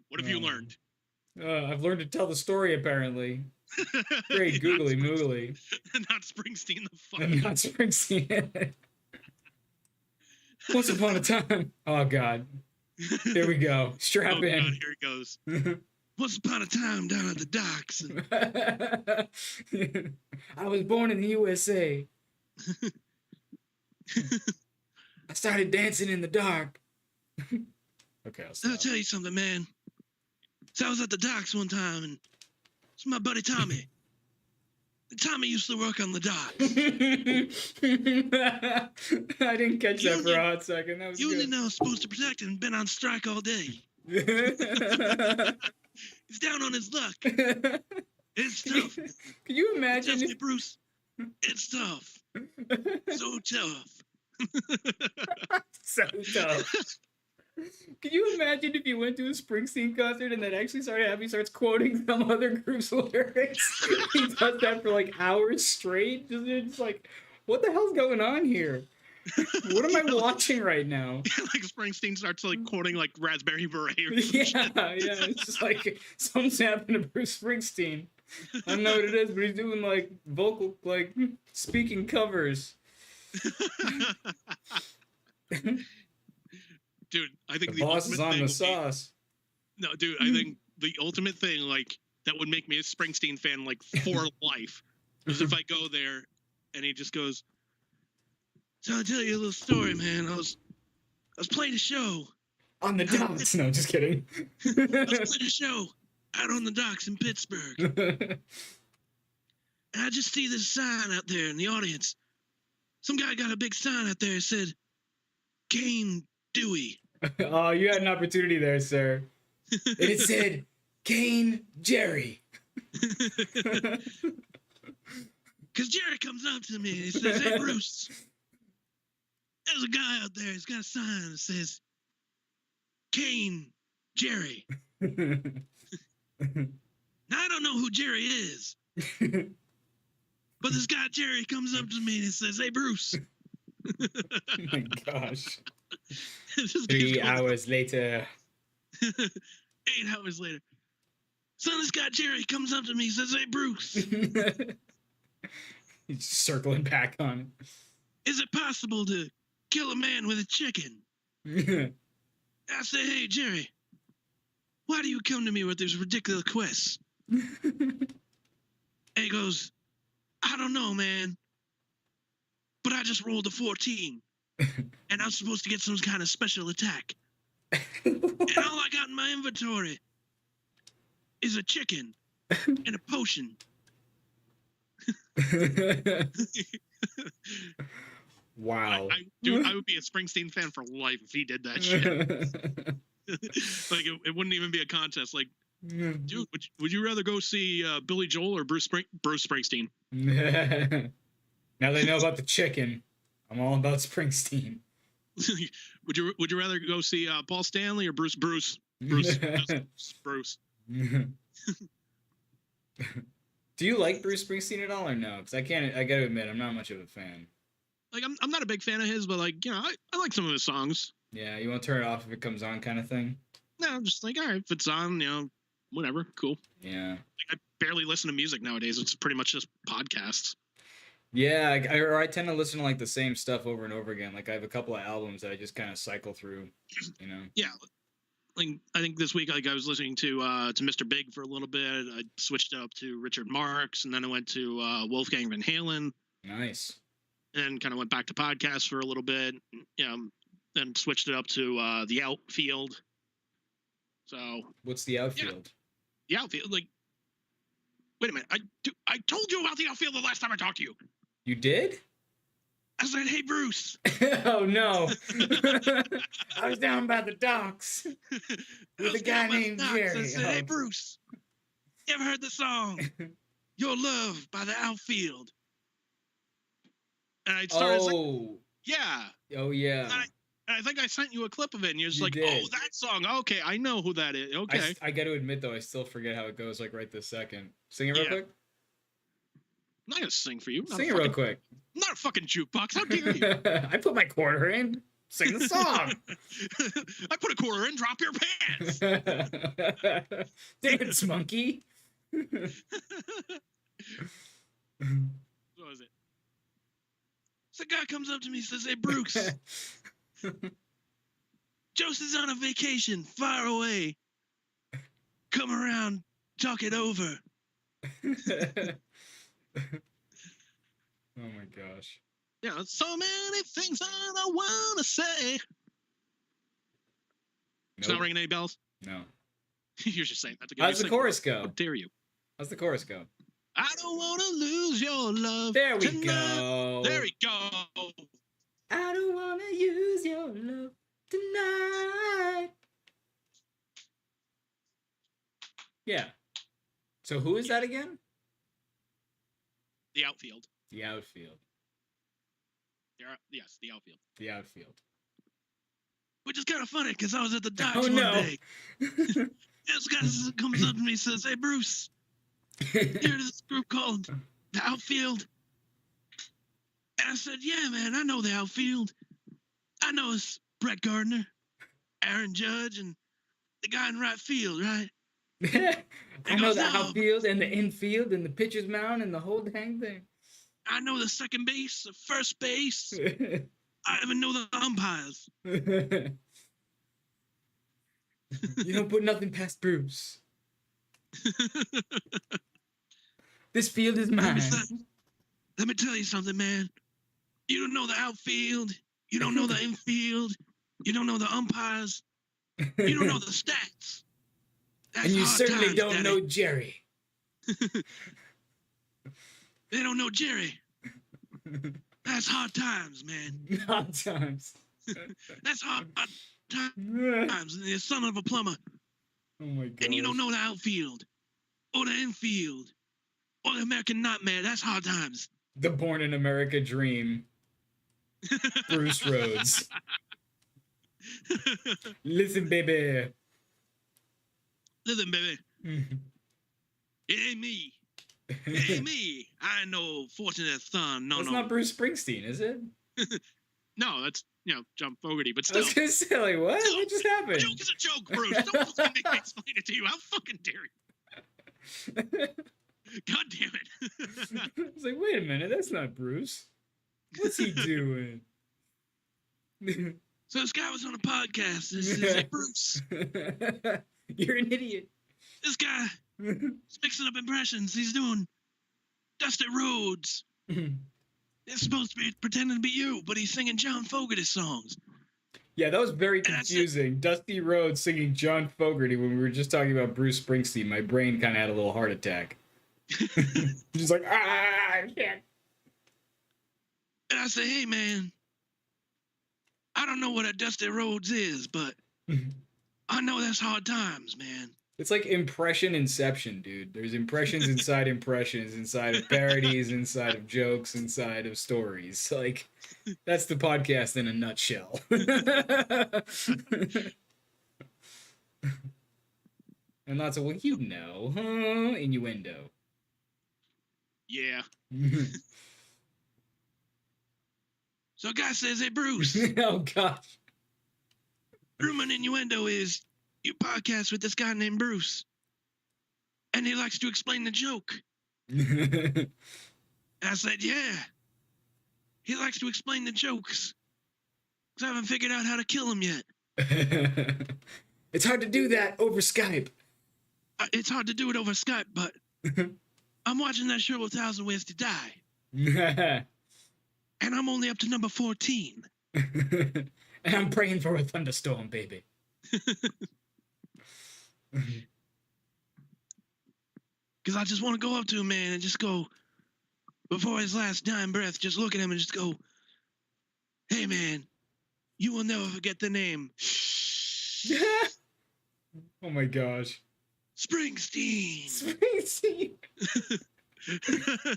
What have you learned? I've learned to tell the story, apparently. Great googly moogly. Not Springsteen the fuck. Not Springsteen. Once upon a time. Oh God. There we go. Strap in. God, here it goes. Once upon a time down at the docks. I was born in the USA. I started dancing in the dark. Okay, I'll tell you something, man. So I was at the docks one time, and it's my buddy Tommy. Tommy used to work on the docks. I didn't catch that for a hot second. That was Union good. now is supposed to protect him. Been on strike all day. He's down on his luck. It's tough. Can you imagine? Trust me, Bruce. It's tough. So tough. So tough. Can you imagine if you went to a Springsteen concert and then actually starts quoting some other group's lyrics? He does that for like hours straight. Just like, what the hell's going on here? What am I watching right now? Like Springsteen starts like quoting like Raspberry Beret or Yeah, yeah. It's just like something's happened to Bruce Springsteen. I don't know what it is, but he's doing like vocal, like speaking covers. Dude, I think the boss is on the sauce. No, dude, I think the ultimate thing like that would make me a Springsteen fan like for life is if I go there and he just goes, "So I'll tell you a little story, man. I was playing a show on the docks." No, just kidding. I was playing a show out on the docks in Pittsburgh. And I just see this sign out there in the audience. Some guy got a big sign out there that said, "Kane Dewey." Oh, you had an opportunity there, sir. And it said, "Kane Jerry." Because Jerry comes up to me and he says, "Hey, Bruce, there's a guy out there. He's got a sign that says, Kane Jerry." Now, I don't know who Jerry is. But this guy Jerry comes up to me and he says, "Hey, Bruce." Oh my gosh. 3 hours later. 8 hours later. So this guy Jerry comes up to me and says, "Hey, Bruce." He's circling back on it. "Is it possible to kill a man with a chicken?" I say, "Hey, Jerry, why do you come to me with these ridiculous quests?" And he goes, "I don't know, man. But I just rolled a 14. And I'm supposed to get some kind of special attack. And all I got in my inventory is a chicken and a potion." Wow. Dude, I would be a Springsteen fan for life if he did that shit. Like, it wouldn't even be a contest. Like, dude, would you rather go see Billy Joel or Bruce Springsteen? Now they know about the chicken. I'm all about Springsteen. Would you rather go see Paul Stanley or Bruce? Bruce. Do you like Bruce Springsteen at all or no? Because I gotta admit, I'm not much of a fan. Like, I'm not a big fan of his, but like, you know, I like some of his songs. Yeah, you won't turn it off if it comes on, kind of thing. No, I'm just like, all right, if it's on, you know, whatever, cool. Yeah. Like, I barely listen to music nowadays. It's pretty much just podcasts. Yeah, I tend to listen to like the same stuff over and over again. Like I have a couple of albums that I just kind of cycle through, you know. Yeah, like I think this week, like I was listening to Mr. Big for a little bit. I switched up to Richard Marx, and then I went to Wolfgang Van Halen. Nice. And kind of went back to podcasts for a little bit. You know, then switched it up to the Outfield. So what's the Outfield? Yeah. The Outfield, like, wait a minute. I told you about the Outfield the last time I talked to you. You did? I said, "Hey, Bruce." Oh, no. I was down by the docks with a guy named Jerry. I said, "Hey, Bruce, you ever heard the song Your Love by the Outfield?" And I started yeah. Oh, yeah. And I think I sent you a clip of it, and you're just did. "Oh, that song. Okay, I know who that is." Okay. I got to admit, though, I still forget how it goes, like, right this second. Sing it real quick. I'm not going to sing for you. Sing it real quick. I'm not a fucking jukebox. How dare you? I put my quarter in. Sing the song. I put a quarter in. Drop your pants. Dance, monkey. What was it? So the guy comes up to me and says, "Hey, Bruce, Joseph's on a vacation far away. Come around, talk it over." Oh my gosh. Yeah, so many things that I want to say. Nope. It's not ringing any bells? No. You're just saying that to get How's the chorus go? How dare you? How's the chorus go? I don't want to lose your love. There we tonight. go. There we go. I don't want to use your love tonight. Yeah. So who is that again? The outfield. The outfield. Yes, the outfield. The outfield. Which is kind of funny because I was at the docks Oh, one no. day. This guy comes up to me and says, "Hey, Bruce, here's this group called the Outfield." And I said, "Yeah, man, I know the outfield. I know it's Brett Gardner, Aaron Judge, and the guy in right field, right?" I know the outfield and the infield and the pitcher's mound and the whole dang thing. I know the second base, the first base. I even know the umpires. You don't put nothing past Bruce. This field is mine. Let me tell you something, man. You don't know the outfield. You don't know the infield. You don't know the umpires. You don't know the stats. That's And you hard certainly times, don't Daddy. know Jerry. They don't know Jerry. That's hard times, man. Hard times. That's hard Oh times. And the son of a plumber. my god. And you don't know the outfield. Or the infield. Or the American Nightmare. That's hard times. The Born in America dream. Bruce Rhodes. Listen, baby. Listen, baby. It ain't me. It ain't me. I ain't no fortunate son. No, That's no. not Bruce Springsteen, is it? No, that's, John Fogerty, but I still. was gonna say, like, what? What just A happened? joke is a joke, Bruce. Don't fucking make me explain it to you. How fucking dare you? God damn it. I was like, wait a minute, that's not Bruce. What's he doing? So this guy was on a podcast. This is like, Bruce. You're an idiot. This guy is mixing up impressions. He's doing Dusty Rhodes. It's supposed to be pretending to be you, but he's singing John Fogerty songs. Yeah, that was very And I said- confusing. Dusty Rhodes singing John Fogerty when we were just talking about Bruce Springsteen. My brain kind of had a little heart attack. Just like, I can't. And I say, hey, man, I don't know what a Dusty Rhodes is, but I know that's hard times, man. It's like impression inception, dude. There's impressions inside impressions, inside of parodies, inside of jokes, inside of stories. Like, that's the podcast in a nutshell. And lots of, well, you know, innuendo. Yeah. So a guy says, hey, Bruce, Oh, gosh. rumor and innuendo is you podcast with this guy named Bruce, and he likes to explain the joke. And I said, yeah, he likes to explain the jokes, because I haven't figured out how to kill him yet. It's hard to do that over Skype. It's hard to do it over Skype, but I'm watching that show 1,000 Ways to Die, and I'm only up to number 14. And I'm praying for a thunderstorm, baby. Because I just want to go up to him, man, and just go, before his last dying breath, just look at him and just go, hey, man, you will never forget the name Oh my gosh. Springsteen. Springsteen.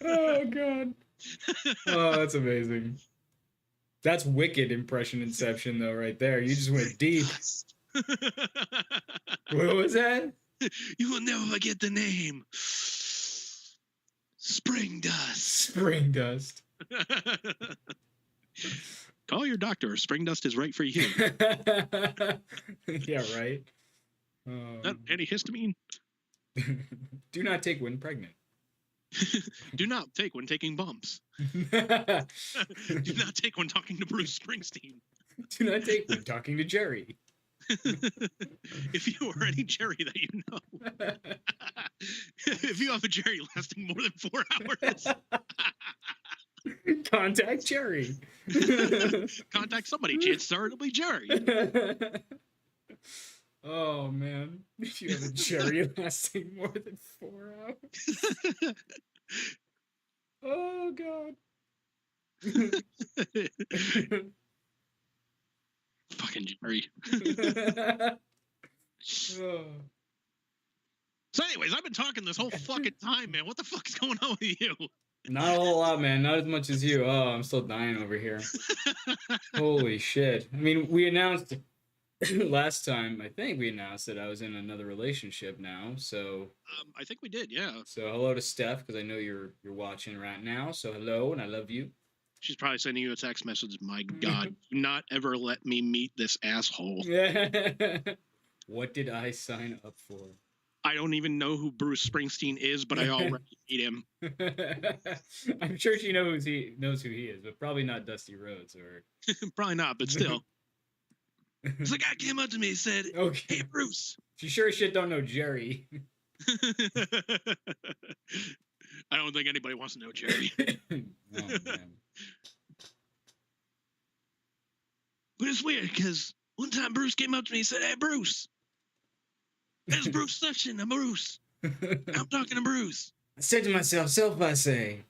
Oh god. Oh, that's amazing. That's wicked impression inception though, right there. You just went deep. What was that? You will never forget the name Spring Dust. Spring dust. Call your doctor. Spring dust is right for you. Yeah, right. Antihistamine. Do not take when pregnant. Do not take when taking bumps. Do not take when talking to Bruce Springsteen. Do not take when talking to Jerry. If you or any Jerry that you know. If you have a Jerry lasting more than 4 hours. Contact Jerry. Contact somebody. Chances are it'll be Jerry. Oh man, if you have a Jerry lasting more than 4 hours. Oh God. Fucking Jerry. Oh. So, anyways, I've been talking this whole fucking time, man. What the fuck's going on with you? Not a whole lot, man. Not as much as you. Oh, I'm still dying over here. Holy shit. I mean, we announced last time, I think we announced that I was in another relationship now. So I think we did, yeah. so hello to Steph, because I know you're watching right now. So hello, and I love you. She's probably sending you a text message. My God, do not ever let me meet this asshole. What did I sign up for? I don't even know who Bruce Springsteen is, but I already hate him. I'm sure she knows who he is, but probably not Dusty Rhodes or Probably not, but still. It's like, guy came up to me and said, okay. "Hey, Bruce." She sure as shit don't know Jerry. I don't think anybody wants to know Jerry. Oh, man. But it's weird because one time Bruce came up to me and said, "Hey, Bruce. It's Bruce Session. I'm Bruce. I'm talking to Bruce." I said to myself, I say,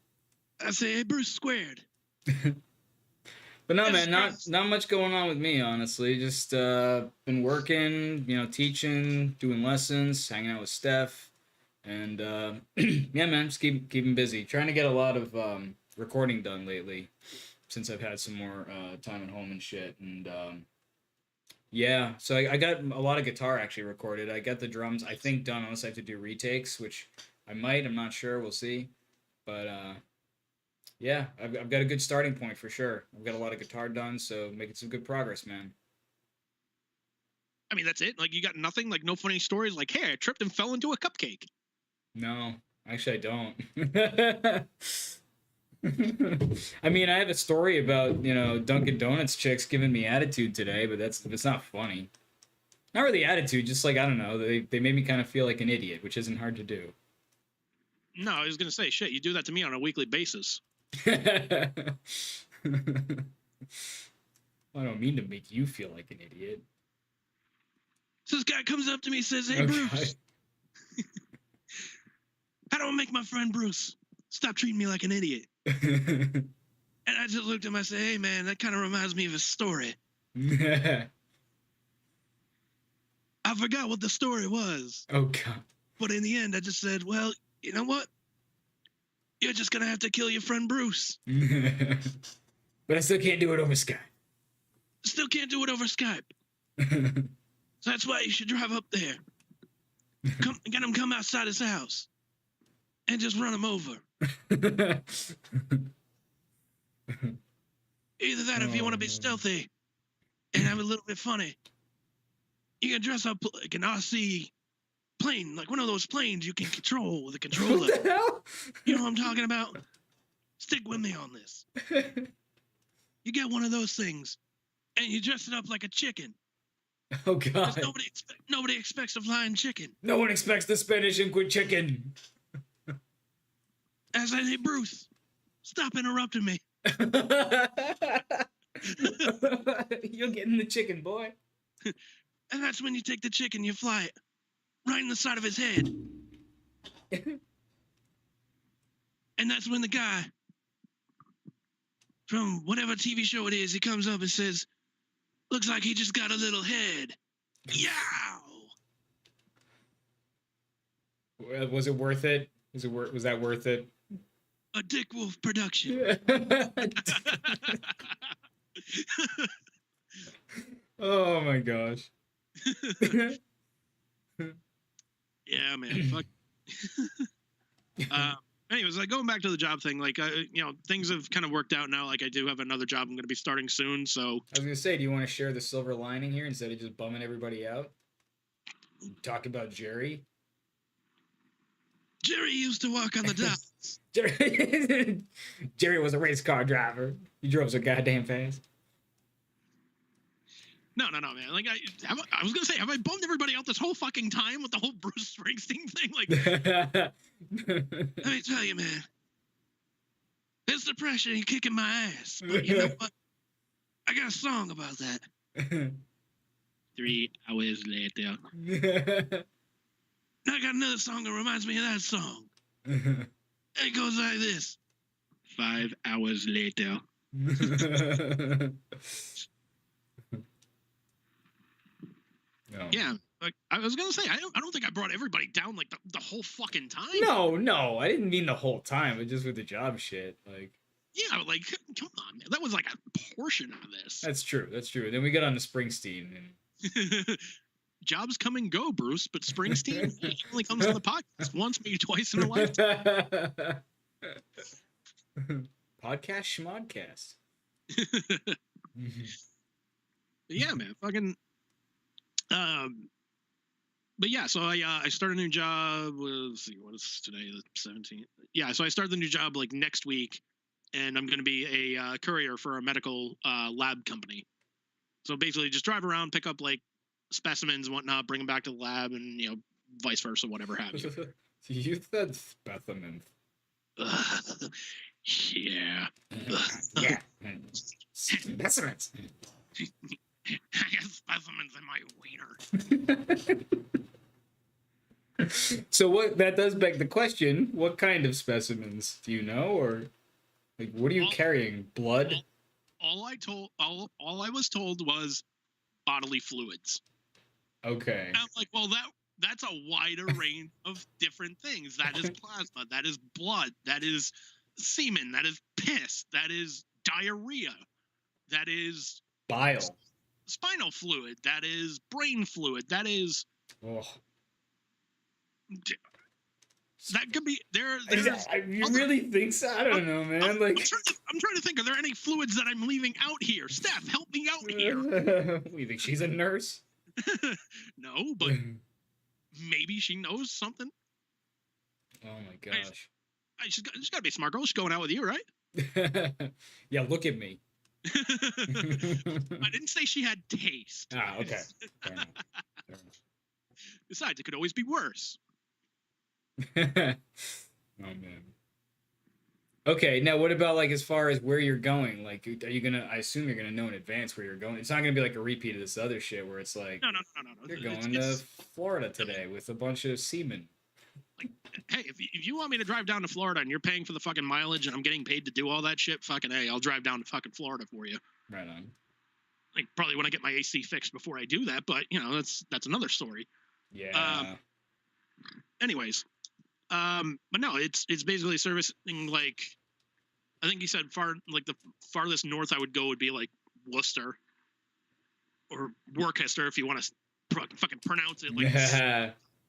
"Hey, Bruce squared." But no, man, not much going on with me, honestly. Just been working, teaching, doing lessons, hanging out with Steph, and yeah, man, just keeping busy. Trying to get a lot of recording done lately, since I've had some more time at home and shit. And yeah, so I got a lot of guitar actually recorded. I got the drums, I think, done, unless I have to do retakes, which I might. I'm not sure. We'll see. But yeah, I've got a good starting point for sure. I've got a lot of guitar done, so making some good progress, man. I mean, that's it? Like, you got nothing? Like, no funny stories? Like, hey, I tripped and fell into a cupcake. No, actually, I don't. I mean, I have a story about, Dunkin' Donuts chicks giving me attitude today, but it's not funny. Not really attitude, just like, I don't know, they made me kind of feel like an idiot, which isn't hard to do. No, I was going to say, shit, you do that to me on a weekly basis. I don't mean to make you feel like an idiot. So this guy comes up to me and says, "Hey, okay. Bruce, how do I make my friend Bruce stop treating me like an idiot?" And I just looked at him and I said, "Hey, man, that kind of reminds me of a story." I forgot what the story was. Oh, God. But in the end, I just said, "Well, you know what? You're just going to have to kill your friend Bruce." But I still can't do it over Skype. Still can't do it over Skype. So that's why you should drive up there. Get him come outside his house. And just run him over. Either that, or if you want to be stealthy and have a little bit funny, you can dress up like an RC plane, like one of those planes you can control with a controller. What the hell? You know what I'm talking about? Stick with me on this. You get one of those things, and you dress it up like a chicken. Oh, God. Nobody expects a flying chicken. No one expects the Spanish Inquid chicken. I said, "Hey, Bruce, stop interrupting me." You're getting the chicken, boy. And that's when you take the chicken, you fly it right in the side of his head. And that's when the guy from whatever TV show it is, he comes up and says, "Looks like he just got a little head." Yow! Was it worth it? Was that worth it? A Dick Wolf production. Oh my gosh. Yeah, man. Fuck. Anyways, like going back to the job thing, like things have kind of worked out now. Like I do have another job I'm going to be starting soon. So I was gonna say, do you want to share the silver lining here instead of just bumming everybody out? Talk about Jerry. Jerry used to work on the docks. Jerry was a race car driver. He drove so goddamn fast. No, man. Like I was gonna say, have I bummed everybody out this whole fucking time with the whole Bruce Springsteen thing? Like, let me tell you, man, this depression ain't kicking my ass. But you know what? I got a song about that. 3 hours later. I got another song that reminds me of that song. It goes like this. 5 hours later. No. Yeah, like I was gonna say, I don't think I brought everybody down like the whole fucking time. No, I didn't mean the whole time, but just with the job shit. Like, Yeah, like come on, man. That was like a portion of this. that's true. Then we got on to Springsteen and Jobs come and go, Bruce, but Springsteen, he only comes on the podcast once, maybe twice in a lifetime. Podcast schmodcast. Yeah, man, fucking. But yeah, so I started a new job. Let's see, what is today? The 17th. Yeah, so I started the new job like next week, and I'm going to be a courier for a medical lab company. So basically, just drive around, pick up like specimens and whatnot, bring them back to the lab, and vice versa, whatever have you. You said specimens. Yeah. Yeah. Specimens. I have specimens in my wiener. So that does beg the question: what kind of specimens do you know, or like what are you carrying? Blood? All I was told was bodily fluids. Okay. And I'm like, well, that's a wider range of different things. That is plasma. That is blood. That is semen. That is piss. That is diarrhea. That is bile. Spinal fluid. That is brain fluid. That is. Oh. That could be there. You really think so? I don't know, man. I'm trying to think. Are there any fluids that I'm leaving out here? Steph, help me out here. You think she's a nurse? No, but maybe she knows something. Oh my gosh. She's got to be a smart girl. She's going out with you, right? Yeah, look at me. I didn't say she had taste. Ah, okay. Fair enough. Besides, it could always be worse. Oh man. Okay, now what about like as far as where you're going? Like, are you gonna? I assume you're gonna know in advance where you're going. It's not gonna be like a repeat of this other shit where it's like, no. You're going to Florida today with a bunch of seamen. Like, hey, if you want me to drive down to Florida and you're paying for the fucking mileage and I'm getting paid to do all that shit, fucking hey, I'll drive down to fucking Florida for you. Right on. Like, probably when I get my AC fixed before I do that, but that's another story. Yeah. Anyways, but no, it's basically servicing like, I think he said the farthest north I would go would be like Worcester or Worcester if you want to fucking pronounce it like.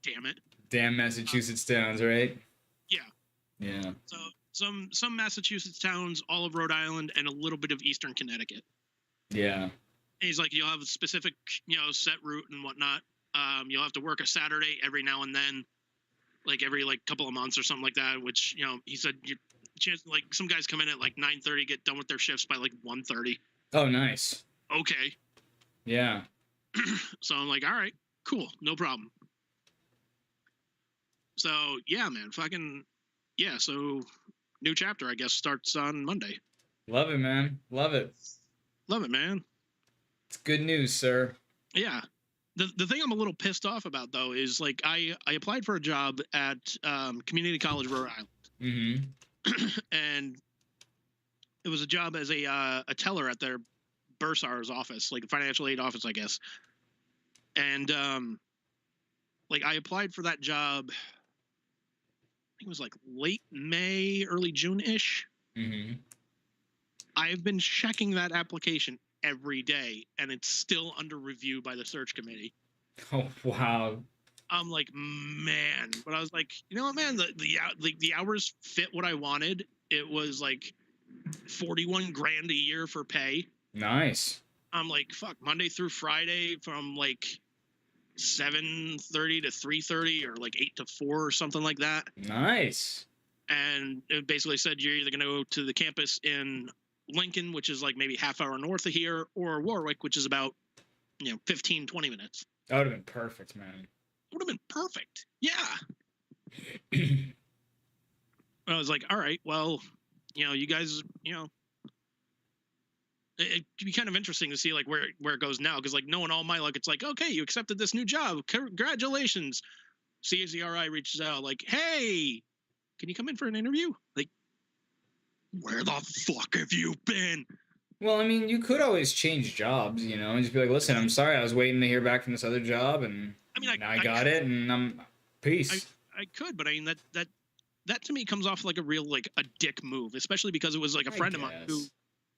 Damn it. Damn Massachusetts towns, right? Yeah. Yeah. So some Massachusetts towns, all of Rhode Island, and a little bit of Eastern Connecticut. Yeah. And he's like, you'll have a specific, set route and whatnot. You'll have to work a Saturday every now and then, like every couple of months or something like that. Which he said your chance, like some guys come in at like 9:30, get done with their shifts by like 1:30. Oh, nice. Okay. Yeah. So I'm like, all right, cool, no problem. So yeah, man, fucking yeah. So new chapter, I guess, starts on Monday. Love it, man. Love it. Love it, man. It's good news, sir. Yeah. The thing I'm a little pissed off about though is like I applied for a job at Community College Rhode Island, and it was a job as a teller at their bursar's office, like a financial aid office, I guess. And like I applied for that job. I think it was like late May, early June-ish. I've been checking that application every day, and it's still under review by the search committee. Oh wow! I'm like, man, but I was like, you know what, man? The hours fit what I wanted. It was like $41,000 a year for pay. Nice. I'm like, fuck, Monday through Friday from like 7:30 to 3:30 or like 8 to 4 or something like that. Nice. And it basically said you're either going to go to the campus in Lincoln, which is like maybe half hour north of here, or Warwick, which is about 15-20 minutes. That would have been perfect, man. Would have been perfect. Yeah. I was like, all right, well, you guys, it'd be kind of interesting to see like where it goes now, because like knowing all my luck, it's like, okay, you accepted this new job, congratulations. CACRI reaches out like, hey, can you come in for an interview? Like, where the fuck have you been? Well, I mean, you could always change jobs, you know, and just be like, listen, I'm sorry, I was waiting to hear back from this other job, and I mean, now I got it, and peace. I could, but I mean that to me comes off like a real like a dick move, especially because it was like a friend of mine who,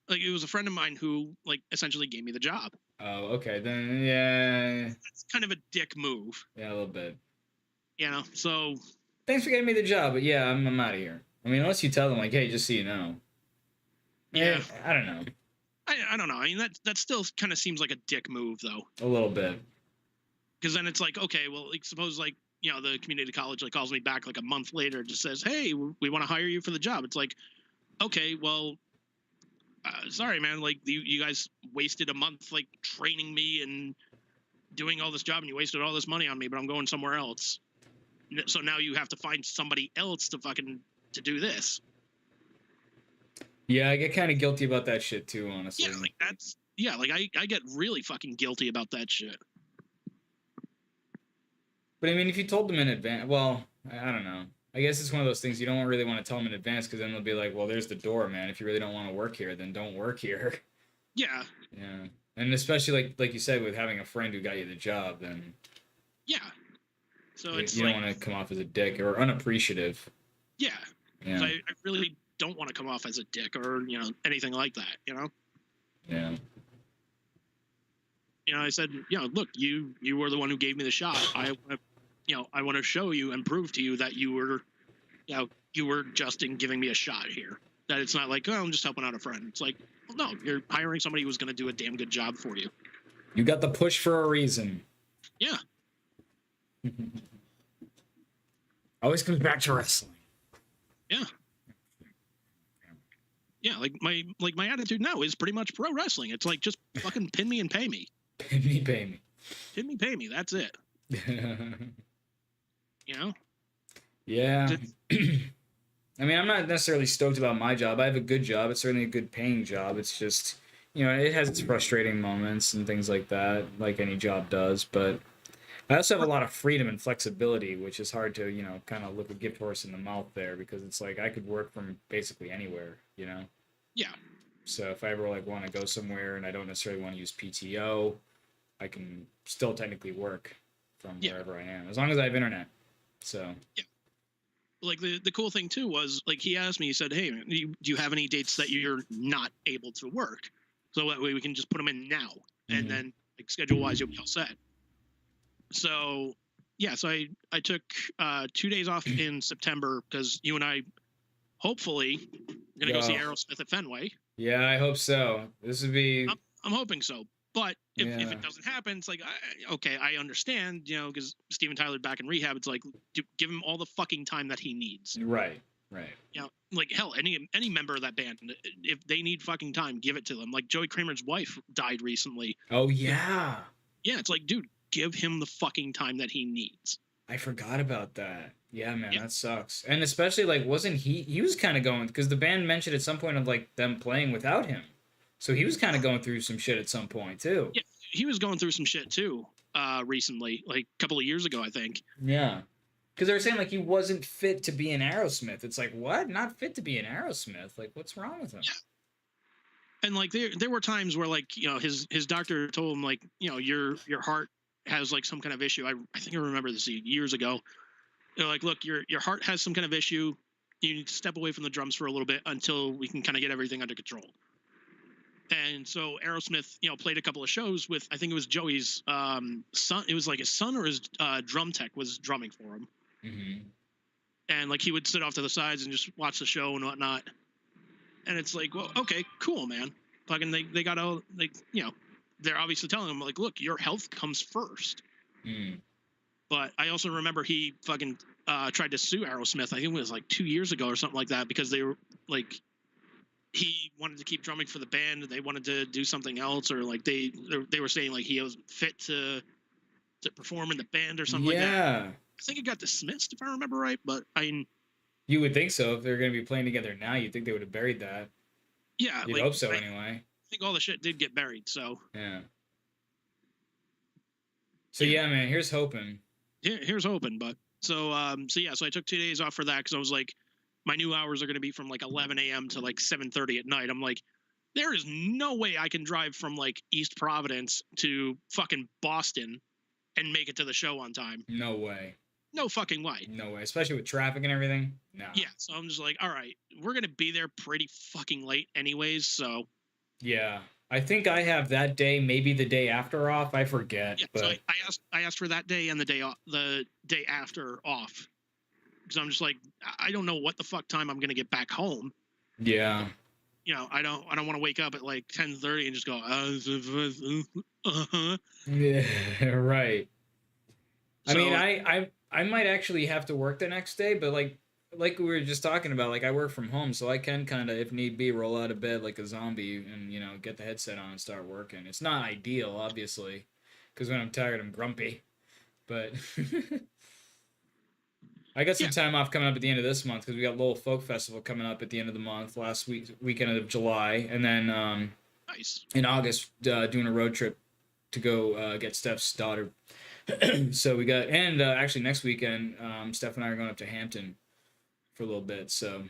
like, it was a friend of mine who like essentially gave me the job. Oh, okay, then yeah. That's kind of a dick move. Yeah, a little bit. You know, so thanks for getting me the job, but yeah, I'm out of here. I mean, unless you tell them like, hey, just so you know. Yeah, I don't know. I don't know. I mean, that still kind of seems like a dick move, though. A little bit. Because then it's like, okay, well, like, suppose like, you know, the community college like calls me back like a month later, just says, hey, we want to hire you for the job. It's like, okay, well, sorry, man. Like, you guys wasted a month like training me and doing all this job, and you wasted all this money on me, but I'm going somewhere else. So now you have to find somebody else to do this. Yeah, I get kind of guilty about that shit too, honestly. Yeah, like I get really fucking guilty about that shit. But I mean, if you told them in advance, well, I don't know. I guess it's one of those things you don't really want to tell them in advance, because then they'll be like, well, there's the door, man. If you really don't want to work here, then don't work here. Yeah. Yeah. And especially like you said, with having a friend who got you the job, then yeah. So you don't want to come off as a dick or unappreciative. Yeah. Yeah. So I really don't want to come off as a dick or, you know, anything like that, you know? Yeah. You know, I said, you know, look, you were the one who gave me the shot. I want to show you and prove to you that you were just in giving me a shot here. That it's not like, oh, I'm just helping out a friend. It's like, well, no, you're hiring somebody who's going to do a damn good job for you. You got the push for a reason. Yeah. Always comes back to wrestling. Yeah. Yeah, like my attitude now is pretty much pro wrestling. It's like, just fucking pin me and pay me. Pin me, pay me. Pin me, pay me. That's it. You know? Yeah. I mean, I'm not necessarily stoked about my job. I have a good job. It's certainly a good paying job. It's just, you know, it has its frustrating moments and things like that, like any job does. But I also have a lot of freedom and flexibility, which is hard to, you know, kind of look a gift horse in the mouth there, because it's like I could work from basically anywhere, you know? Yeah. So if I ever like want to go somewhere and I don't necessarily want to use PTO, I can still technically work from wherever I am, as long as I have internet. So yeah. Like the cool thing too was, like, he asked me, he said, hey, do you have any dates that you're not able to work? So that way we can just put them in now, and then like schedule wise you'll be all set. So yeah, so I took 2 days off in September, because you and I hopefully gonna go see Aerosmith at Fenway. Yeah, I hope so. This would be. I'm hoping so. But if it doesn't happen, it's like, okay, I understand, you know, because Steven Tyler back in rehab. It's like, give him all the fucking time that he needs. Right. You know, like, hell, any member of that band, if they need fucking time, give it to them. Like, Joey Kramer's wife died recently. Oh, yeah. Yeah, it's like, dude, give him the fucking time that he needs. I forgot about that. Yeah, man, that sucks. And especially, like, wasn't he was kind of going, because the band mentioned at some point of, like, them playing without him. So he was kind of going through some shit at some point, too. Yeah, he was going through some shit, too, recently, like a couple of years ago, I think. Yeah. Because they were saying, like, he wasn't fit to be in Aerosmith. It's like, what? Not fit to be in Aerosmith? Like, what's wrong with him? Yeah. And, like, there were times where, like, you know, his doctor told him, like, you know, your heart has, like, some kind of issue. I think I remember this years ago. They're like, look, your heart has some kind of issue. You need to step away from the drums for a little bit until we can kind of get everything under control. And so Aerosmith, you know, played a couple of shows with, I think it was Joey's son. It was like his son or his drum tech was drumming for him. Mm-hmm. And, like, he would sit off to the sides and just watch the show and whatnot. And it's like, well, okay, cool, man. Fucking they got all, like, you know, they're obviously telling him, like, look, your health comes first. Mm. But I also remember he fucking tried to sue Aerosmith. I think it was like 2 years ago or something like that, because they were like, he wanted to keep drumming for the band and they wanted to do something else, or like they were saying like he was fit to perform in the band or something like that. Yeah. I think it got dismissed if I remember right, but you would think so. If they're going to be playing together now, you'd think they would have buried that. Yeah. You'd hope so anyway. I think all the shit did get buried, so. Yeah. So yeah, man, here's hoping. Here's hoping, but so I took 2 days off for that, because I was like, my new hours are going to be from like 11 a.m. to like 7:30 at night. I'm like, there is no way I can drive from like East Providence to fucking Boston and make it to the show on time. No way. No fucking way. No way. Especially with traffic and everything. No. Yeah. So I'm just like, all right, we're going to be there pretty fucking late anyways. So. Yeah. I think I have that day, maybe the day after off. I forget. Yeah. But So I asked for that day and the day after off. Because I'm just like, I don't know what the fuck time I'm going to get back home. Yeah. You know, I don't want to wake up at like 10:30 and just go, Yeah, right. So, I mean, I might actually have to work the next day, but like we were just talking about, like I work from home, so I can kind of, if need be, roll out of bed like a zombie and, you know, get the headset on and start working. It's not ideal, obviously, because when I'm tired, I'm grumpy. But I got some time off coming up at the end of this month because we got Lowell Folk Festival coming up at the end of the month, last weekend of July, and then nice. in August doing a road trip to go get Steph's daughter. So we got, and actually next weekend, Steph and I are going up to Hampton for a little bit. So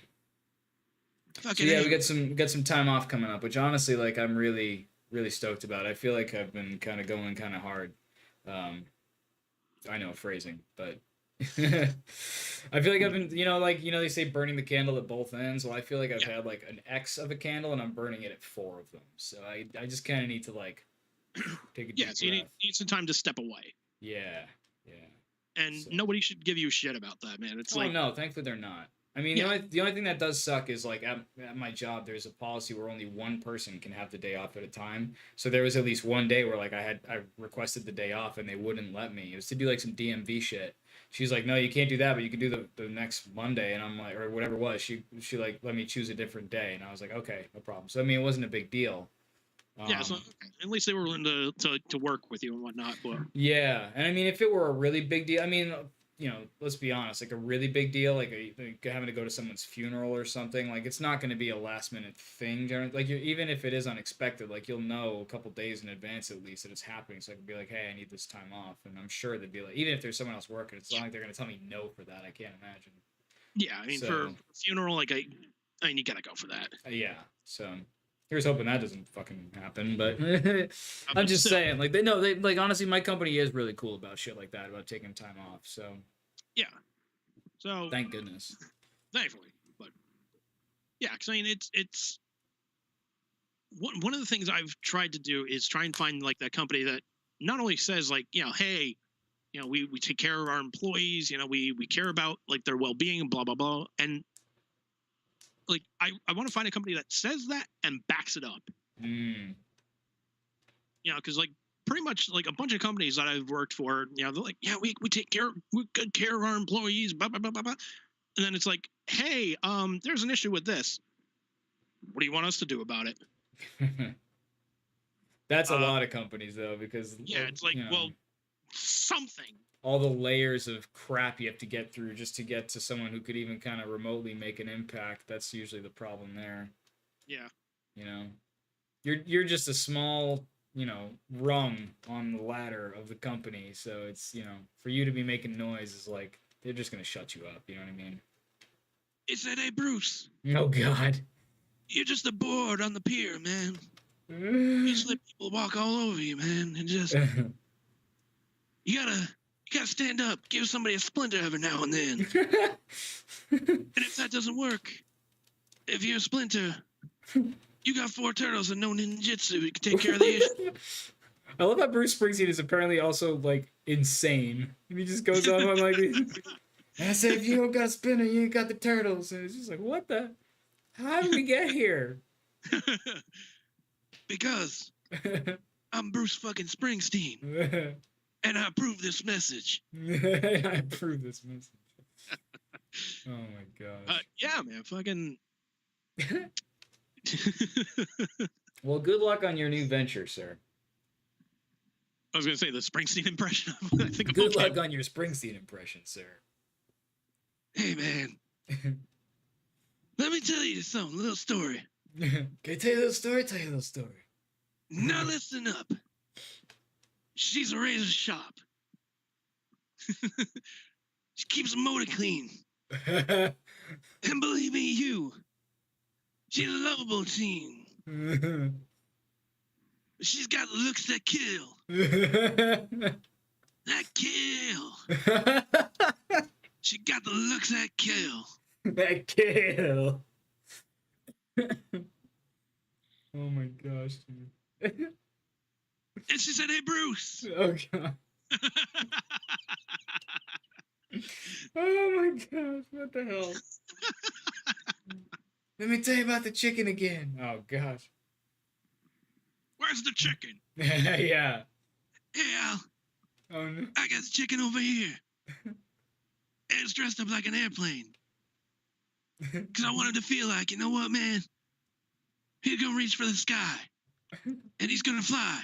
yeah, we got some time off coming up, which honestly, like, I'm really, really stoked about. I feel like I've been kind of going kind of hard. I know phrasing, but I feel like I've been, they say burning the candle at both ends. Well, I feel like I've had like an X of a candle and I'm burning it at 4 of them. So I just kind of need to like take a deep breath. So you need some time to step away. Yeah. And nobody should give you a shit about that, man. It's like, no, thankfully they're not. I mean, the only thing that does suck is like at my job, there's a policy where only one person can have the day off at a time. So there was at least one day where like I requested the day off and they wouldn't let me. It was to do like some DMV shit. She's like, no, you can't do that, but you can do the next Monday. And I'm like, or whatever it was. She like let me choose a different day, and I was like, okay, no problem. So I mean, it wasn't a big deal. So at least they were willing to work with you and whatnot. But yeah, and I mean, if it were a really big deal, I mean, you know, let's be honest, like a really big deal, like having to go to someone's funeral or something, like it's not going to be a last minute thing. Like even if it is unexpected, like you'll know a couple days in advance at least that it's happening. So I can be like, hey, I need this time off, and I'm sure they'd be like, even if there's someone else working, it's not like they're going to tell me no for that. I can't imagine. Yeah, I mean, for a funeral, like I mean, you gotta go for that. Yeah, so. Here's hoping that doesn't fucking happen, but I'm just saying, like, they like, honestly, my company is really cool about shit like that, about taking time off, so. Yeah. So. Thank goodness. Thankfully. But, yeah, because, I mean, it's one of the things I've tried to do is try and find, like, that company that not only says, like, you know, hey, you know, we take care of our employees, you know, we care about, like, their well-being and blah, blah, blah, and like I want to find a company that says that and backs it up. You know, because like pretty much like a bunch of companies that I've worked for, you know, they're like, yeah, we take good care of our employees, blah blah blah blah blah. And then it's like, hey, there's an issue with this. What do you want us to do about it? That's a lot of companies though, because it's like, you know, well, something. All the layers of crap you have to get through just to get to someone who could even kind of remotely make an impact. That's usually the problem there. Yeah. You know, you're just a small, you know, rung on the ladder of the company. So it's, you know, for you to be making noise is like, they're just going to shut you up. You know what I mean? It said, hey, Bruce. Oh, God. You're just a board on the pier, man. You just let people walk all over you, man. And just, you gotta stand up, give somebody a splinter every now and then. And if that doesn't work, if you're a splinter, you got 4 turtles and no ninjutsu. You can take care of the issue. I love how Bruce Springsteen is apparently also like insane. He just goes on like, I said, if you don't got a splinter, you ain't got the turtles. And it's just like, what the? How did we get here? Because I'm Bruce fucking Springsteen. And I approve this message. I approve this message. Oh my god. Yeah, man. Fucking. Well, good luck on your new venture, sir. I was gonna say the Springsteen impression. I think good luck on your Springsteen impression, sir. Hey, man. Let me tell you something. A little story. Can I tell you a little story? Tell you a little story. Now listen up. She's a razor shop. She keeps a motor clean. And believe me, she's a lovable teen. She's got looks that kill. That kill. She got the looks that kill. That kill. Oh my gosh, dude. And she said, "Hey, Bruce." Oh god. Oh my gosh, what the hell? Let me tell you about the chicken again. Oh gosh. Where's the chicken? Yeah. Hey, Al. Oh no. I got the chicken over here. And it's dressed up like an airplane. Because I want him to feel like, you know what, man? He's going to reach for the sky. And he's going to fly.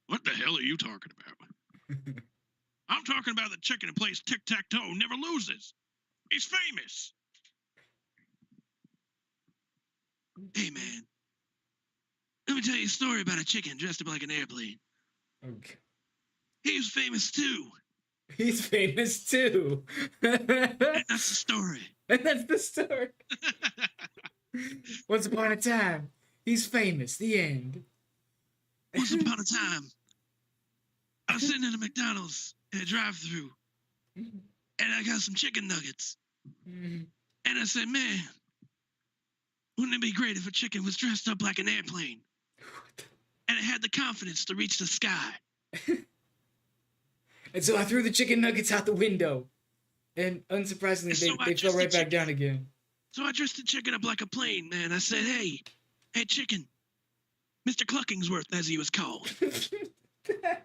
What the hell are you talking about? I'm talking about the chicken who plays tic-tac-toe and never loses. He's famous. Hey, man. Let me tell you a story about a chicken dressed up like an airplane. Okay. He was famous, too. He's famous, too. And that's the story. And that's the story. Once upon a time, he's famous. The end. Once upon a time, I was sitting in a McDonald's in a drive-thru, and I got some chicken nuggets. And I said, man, wouldn't it be great if a chicken was dressed up like an airplane? And it had the confidence to reach the sky. And so I threw the chicken nuggets out the window. And unsurprisingly, they fell right back down again. So I dressed the chicken up like a plane, man. I said, hey, chicken. Mr. Cluckingsworth, as he was called. The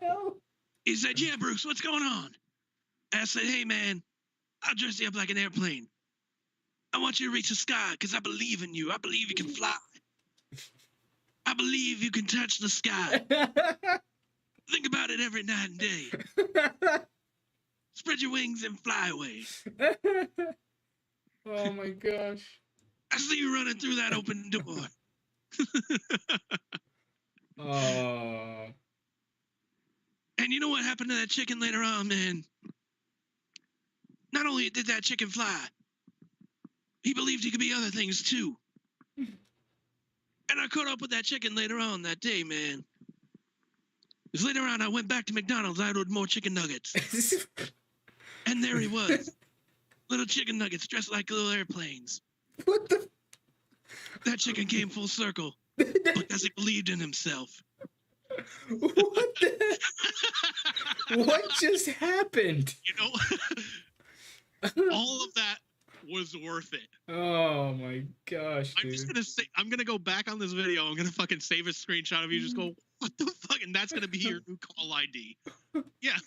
hell? He said, yeah, Bruce, what's going on? And I said, hey, man, I'll dress you up like an airplane. I want you to reach the sky because I believe in you. I believe you can fly. I believe you can touch the sky. Think about it every night and day. Spread your wings and fly away. Oh my gosh. I see you running through that open door. Oh. And you know what happened to that chicken later on, man? Not only did that chicken fly, he believed he could be other things too. And I caught up with that chicken later on that day, man. Because later on, I went back to McDonald's. I ordered more chicken nuggets. And there he was. Little chicken nuggets dressed like little airplanes. What the? That chicken came full circle because he believed in himself. What the? What just happened? You know, all of that was worth it. Oh my gosh, dude. I'm just gonna say, I'm gonna go back on this video. I'm gonna fucking save a screenshot of you. Just go, what the fuck? And that's gonna be your new call ID. Yeah.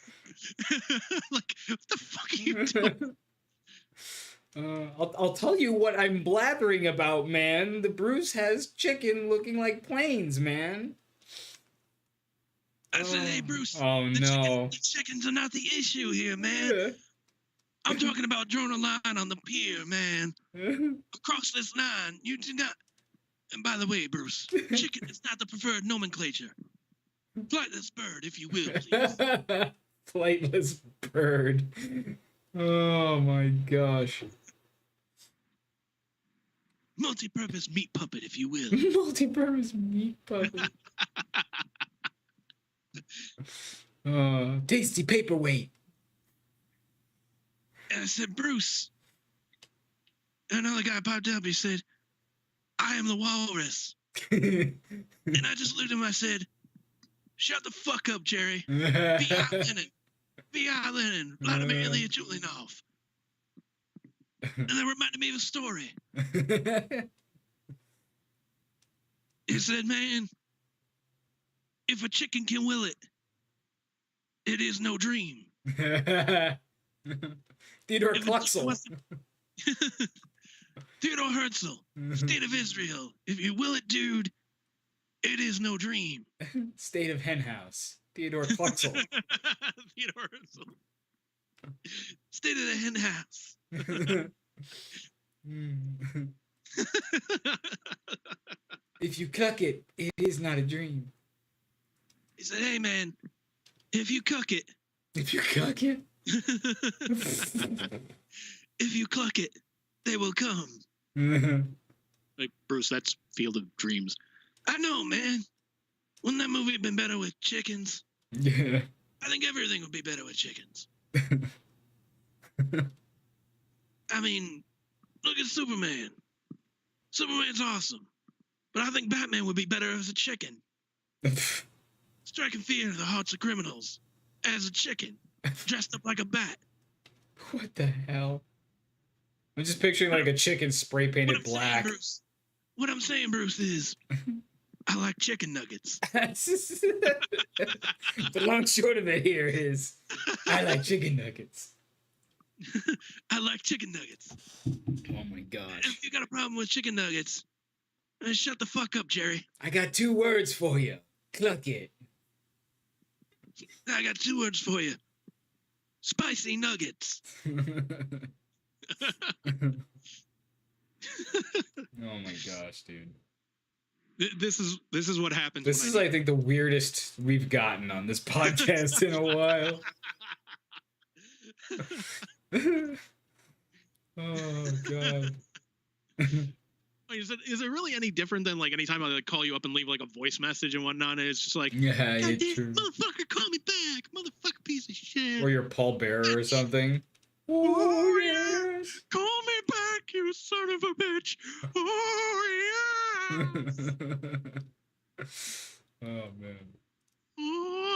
Like, what the fuck are you doing? I'll tell you what I'm blathering about, man. The Bruce has chicken looking like planes, man. I said, hey, Bruce. Oh, no. The chickens are not the issue here, man. Yeah. I'm talking about drawing a line on the pier, man. Across this line, you do not. And by the way, Bruce, chicken is not the preferred nomenclature. Flightless bird, if you will, please. Flightless bird. Oh my gosh. Multi-purpose meat puppet, if you will. Multi-purpose meat puppet. Tasty paperweight. And I said, Bruce. And another guy popped up. He said, I am the walrus. And I just looked at him. I said, shut the fuck up, Jerry. V.I. Lenin. V.I. Lenin. Vladimir Ilyich Ulyanov. And that reminded me of a story. He said, man, if a chicken can will it, it is no dream. Theodore Kluxel. Theodore Herzl, State of Israel. If you will it, dude, it is no dream. State of Henhouse. Theodore Kluxel. Theodore Herzl. State of the Hen House. If you cuck it, it is not a dream. He said, hey, man, if you cook it. If you cuck it? If you cluck it, they will come. Like, Bruce, that's Field of Dreams. I know, man. Wouldn't that movie have been better with chickens? Yeah. I think everything would be better with chickens. I mean, look at Superman. Superman's awesome. But I think Batman would be better as a chicken. Striking fear into the hearts of criminals. As a chicken. Dressed up like a bat. What the hell? I'm just picturing like a chicken spray painted black. What I'm saying, Bruce, is I like chicken nuggets. The long short of it here is I like chicken nuggets. I like chicken nuggets. Oh my gosh. If you got a problem with chicken nuggets, shut the fuck up, Jerry. I got 2 words for you. Cluck it. I got 2 words for you. Spicy nuggets. Oh my gosh, dude. This is what happens. This is, I think, the weirdest we've gotten on this podcast in a while. Oh god. Is it really any different than like anytime I like call you up and leave like a voice message and whatnot? It's just like, yeah, it's true. Motherfucker, call me back, motherfucker, piece of shit. Or you're Paul Bearer or something. Oh yes, call me back, you son of a bitch. Oh yes. Oh man.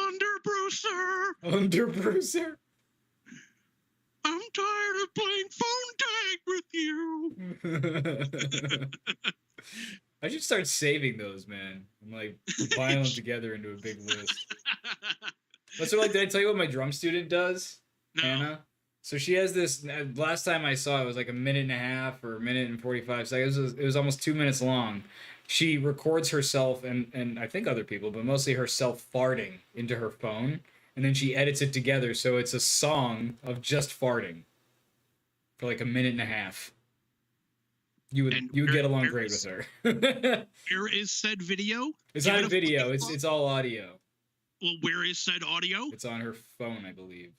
Under Brucer. Brucer. I'm tired of playing phone tag with you. I should start saving those, man. I'm like compiling them together into a big list. But so, like, did I tell you what my drum student does? No. Hannah? So she has this. Last time I saw it was like a minute and a half or a minute and 45 seconds. It was almost 2 minutes long. She records herself and I think other people, but mostly herself farting into her phone. And then she edits it together, so it's a song of just farting for like a minute and a half. You would get along great with her. Where is said video? It's not a video. It's all audio. Well, where is said audio? It's on her phone, I believe.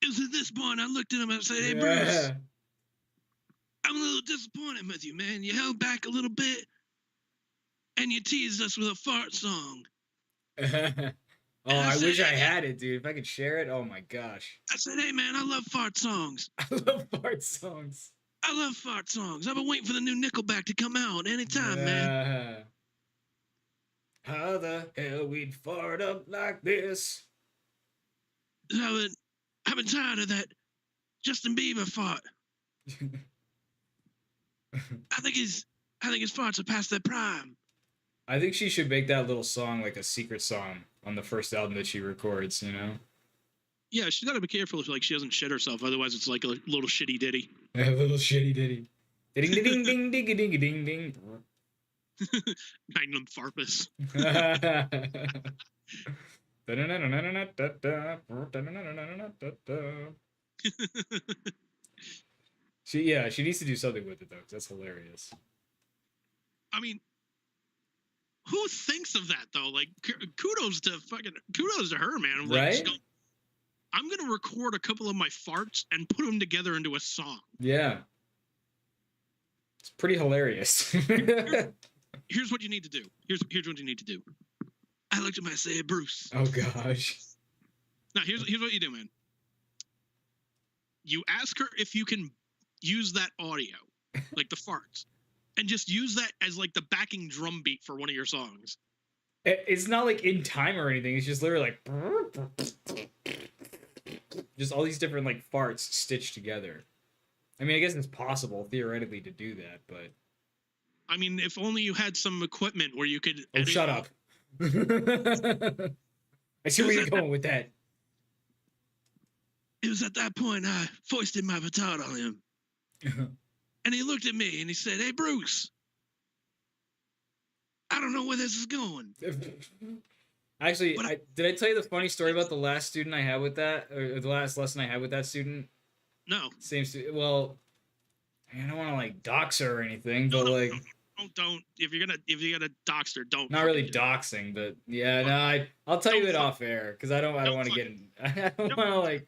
It was at this point I looked at him and I said, "Hey, Bruce, I'm a little disappointed with you, man. You held back a little bit." And you teased us with a fart song. I wish I had it, dude. If I could share it, oh my gosh. I said, "Hey, man, I love fart songs. I love fart songs. I love fart songs. I've been waiting for the new Nickelback to come out anytime, man. How the hell we'd fart up like this? I've been tired of that Justin Bieber fart. I think his farts are past their prime." I think she should make that little song like a secret song on the first album that she records, you know? Yeah, she's got to be careful if like she doesn't shit herself. Otherwise, it's like a little shitty ditty. A little shitty ditty. Ding ding ding ding ding ding ding ding. Magnum Farpus. She needs to do something with it though, 'cause that's hilarious. I mean, who thinks of that though? Like, kudos to her, man. Like, right? I'm gonna record a couple of my farts and put them together into a song. Yeah, it's pretty hilarious. Here's what you need to do. Here's what you need to do. I looked at my say, Bruce. Oh gosh. Now here's what you do, man. You ask her if you can use that audio, like the farts, and just use that as like the backing drum beat for one of your songs. It's not like in time or anything. It's just literally like just all these different like farts stitched together. I mean, I guess it's possible theoretically to do that, but I mean, if only you had some equipment where you could. Oh, shut up! I see where you're going with that. It was at that point I foisted my petard on him. And he looked at me and he said, "Hey, Bruce, I don't know where this is going." Actually, did I tell you the funny story about the last student I had with that, or the last lesson I had with that student? No. Same student. Well, I don't want to like dox her or anything, but like, Don't. If you're gonna dox her, don't. Not really fucking do it. doxing, but yeah, no, I'll tell you Don't it fuck- off air because I don't don't want to fuck- get in. I don't don't- want to like.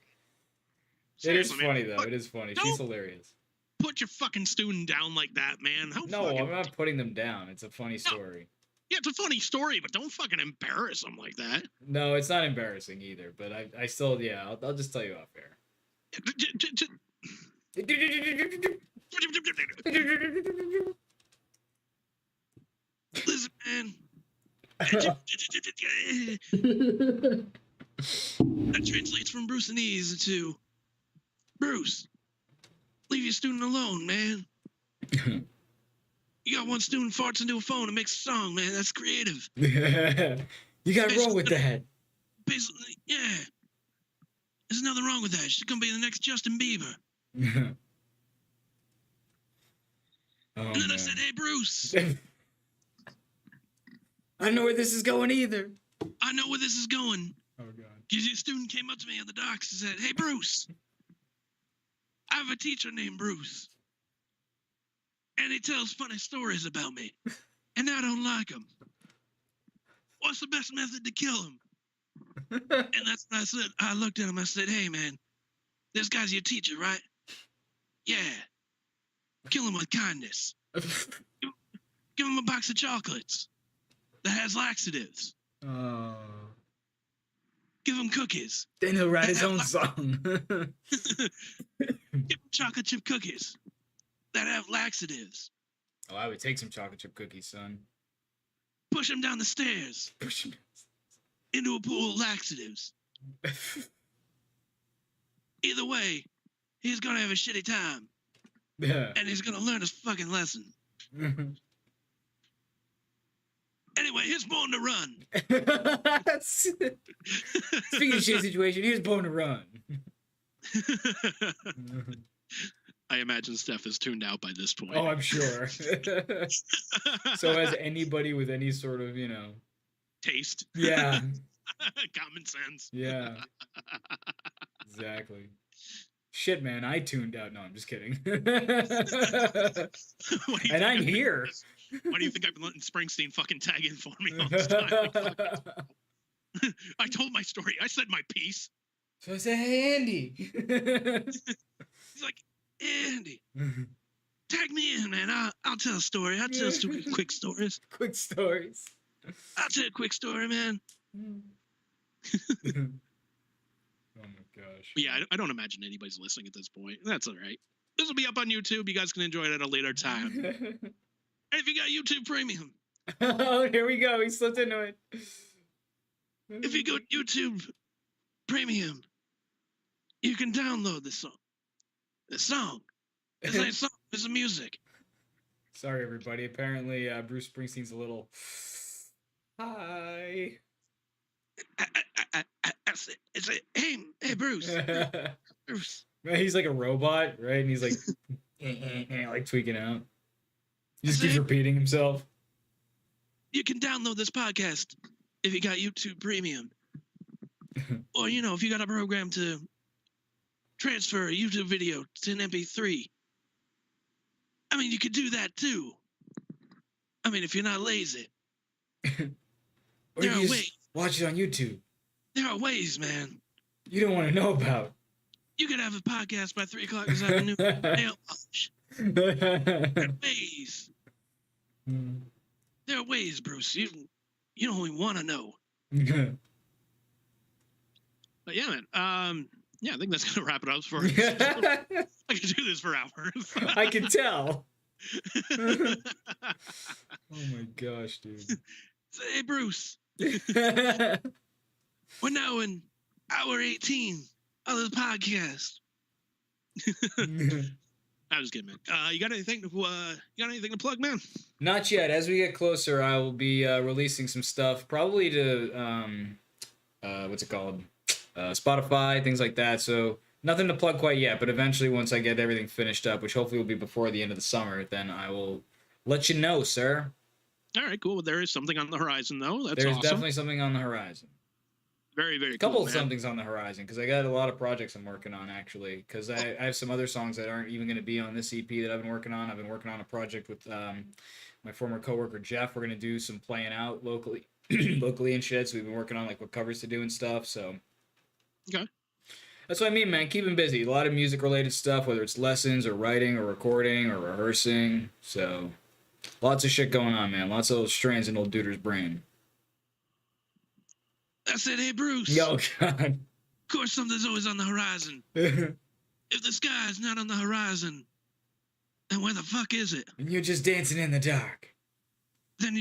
It is Seriously, man, funny though. It is funny. She's don't- hilarious. put your fucking student down like that, man. How No, fucking... I'm not putting them down. It's a funny story. Yeah, it's a funny story, but don't fucking embarrass them like that. No, it's not embarrassing either. But I still, yeah, I'll just tell you off air. Listen, man. That translates from Bruceanese to Bruce. Leave your student alone, man. You got one student farts into a phone and makes a song, man. That's creative. You gotta roll with that. Basically, yeah. There's nothing wrong with that. She's gonna be the next Justin Bieber. Oh, And then I man. said, hey, Bruce, I don't know where this is going either. I know where this is going. Oh god. Because your student came up to me on the docks and said, hey, Bruce, I have a teacher named Bruce. And he tells funny stories about me. And I don't like him. What's the best method to kill him? And that's what I said. I looked at him. I said, hey, man, this guy's your teacher, right? Yeah. Kill him with kindness. Give him a box of chocolates that has laxatives. Oh. Give him cookies. Then he'll write his own song. Give him chocolate chip cookies that have laxatives. Oh, I would take some chocolate chip cookies, son. Push him down the stairs Push him. into a pool of laxatives. Either way, he's gonna have a shitty time, Yeah. and he's gonna learn his fucking lesson. Anyway, here's Born to Run. Speaking of shit situation, here's Born to Run. I imagine Steph is tuned out by this point. Oh, I'm sure. So has anybody with any sort of, Taste. yeah, Common sense. yeah, exactly. Shit, man, I tuned out. No, I'm just kidding. What do you And think I'm I've been- here. Why do you think I've been letting Springsteen fucking tag in for me all this time? I told my story. I said my piece. So I said, hey, Andy. He's like, Andy, tag me in, man. I'll tell a story. I'll tell quick stories. Quick stories. I'll tell a quick story, man. Oh my gosh. But yeah, I don't imagine anybody's listening at this point. That's all right. This will be up on YouTube. You guys can enjoy it at a later time. And if you got YouTube Premium, Oh, here we go. He slipped into it. if you go to YouTube Premium, you can download this song. This song. It's a song. It's a music. Sorry, everybody. Apparently, Bruce Springsteen's a little. Hi. I say, hey, Bruce. Bruce. Right, he's like a robot, right? And he's like, like tweaking out. He just keeps repeating himself. You can download this podcast if you got YouTube Premium. Or, if you got a program to transfer a YouTube video to an MP3. I mean, you could do that too. I mean, if you're not lazy. Or There you are just ways. watch it on YouTube. There are ways, man. You don't want to know about. You could have a podcast by 3 o'clock this afternoon. Nail polish. There are ways. There are ways, Bruce. You don't even want to know. But yeah, man. Yeah, I think that's gonna wrap it up for us. I could do this for hours. I can tell. Oh my gosh, dude. Say, hey, Bruce. We're now in hour 18 of this podcast. I was kidding, man. You got anything to plug, man? Not yet. As we get closer, I will be releasing some stuff, probably to what's it called? Spotify, things like that. So nothing to plug quite yet, but eventually, once I get everything finished up, which hopefully will be before the end of the summer, then I will let you know, sir. All right, cool. Well, there is something on the horizon, though. That's There's awesome. definitely something on the horizon. Very, very A couple cool, of man. somethings on the horizon, because I got a lot of projects I'm working on, actually, because I have some other songs that aren't even going to be on this EP that I've been working on. I've been working on a project with my former coworker Jeff. We're gonna do some playing out locally, locally and shit. So we've been working on like what covers to do and stuff. So Okay. that's what I mean, man. Keeping busy. A lot of music related stuff, whether it's lessons or writing or recording or rehearsing. So lots of shit going on, man. Lots of those strands in old Duder's brain. I said, hey, Bruce. Yo, God. Of course, something's always on the horizon. If the sky is not on the horizon, then where the fuck is it? And you're just dancing in the dark. Then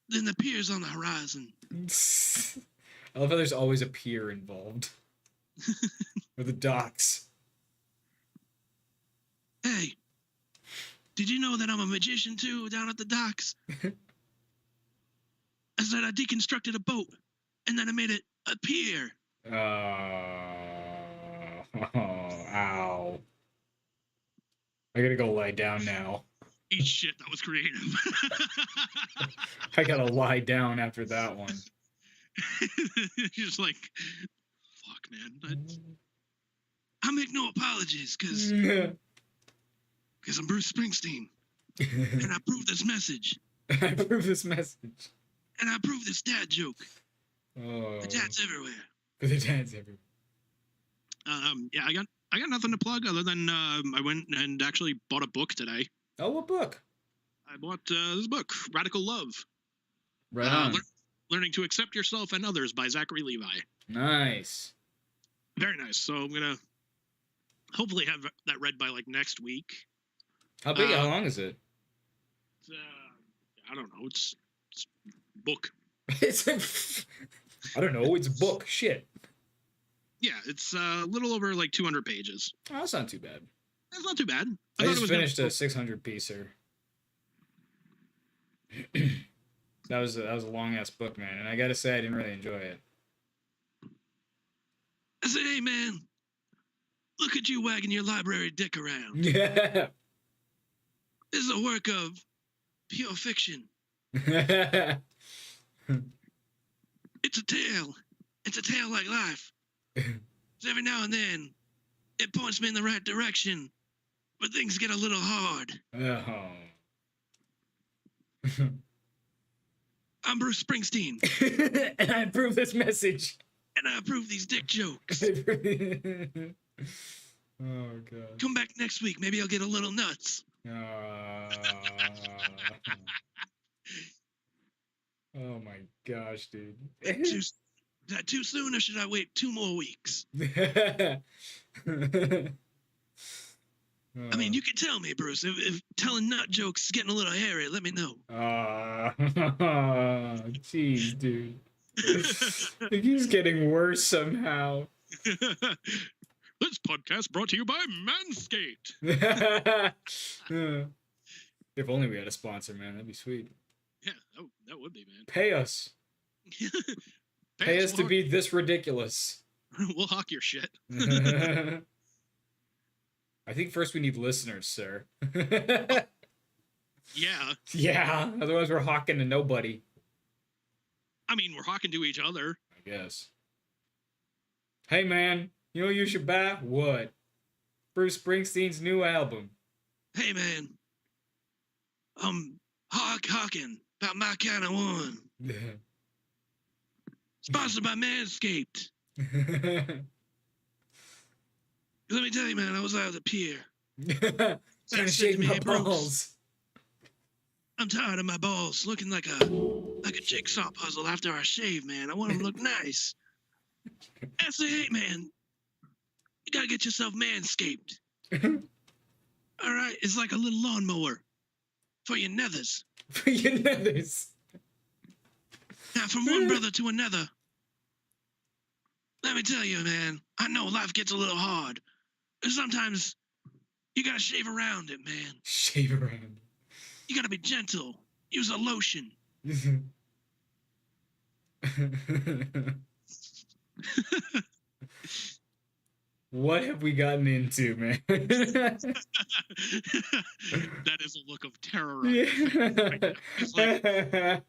then the pier's on the horizon. I love how there's always a pier involved. Or the docks. Hey, did you know that I'm a magician too down at the docks? I said I deconstructed a boat, and then I made it a pier. Ow. I gotta go lie down now. Eat shit, that was creative. I gotta lie down after that one. Just like, fuck, man. I make no apologies, because I'm Bruce Springsteen. And I approve this message. I approve this message. And I approve this dad joke. Oh. The dad's everywhere. The dad's everywhere. Yeah, I got nothing to plug other than I went and actually bought a book today. Oh, what book? I bought this book, Radical Love. Right on. Learning to Accept Yourself and Others by Zachary Levi. Nice. Very nice. So I'm going to hopefully have that read by like next week. How big? How long is it? I don't know. It's book. I don't know. It's a book. Shit. Yeah, it's a little over like 200 pages. Oh, that's not too bad. It's not too bad. I just finished a 600 piecer. That was a long ass book, man, and I gotta say I didn't really enjoy it. I said, hey man, look at you wagging your library dick around. Yeah. This is a work of pure fiction. It's a tale. It's a tale like life. So every now and then, it points me in the right direction, but things get a little hard. Oh. I'm Bruce Springsteen. And I approve this message. And I approve these dick jokes. Oh, God. Come back next week. Maybe I'll get a little nuts. Oh, my gosh, dude. Is that too soon, or should I wait 2 more weeks? I mean, you can tell me, Bruce. If telling nut jokes is getting a little hairy, let me know. Jeez, dude. It keeps getting worse somehow. This podcast brought to you by Manscaped. If only we had a sponsor, man. That'd be sweet. Yeah, that would be, man. Pay us. Pay us to be this ridiculous. We'll hawk your shit. I think first we need listeners, sir. Yeah. Yeah, otherwise we're hawking to nobody. I mean, we're hawking to each other. I guess. Hey, man, you know what you should buy? What? Bruce Springsteen's new album. Hey, man. Hawking about my kind of one. Sponsored by Manscaped. Let me tell you, man, I was out at the pier. Trying to shave my balls. I'm tired of my balls looking like a jigsaw puzzle after I shave, man. I want them to look nice. I say, hey, man, you gotta get yourself manscaped. All right, it's like a little lawnmower for your nethers. For your nethers. Now, from one brother to another, let me tell you, man, I know life gets a little hard. And sometimes you gotta shave around it, man. Shave around. You gotta be gentle. Use a lotion. What have we gotten into, man? That is a look of terror on your face right now.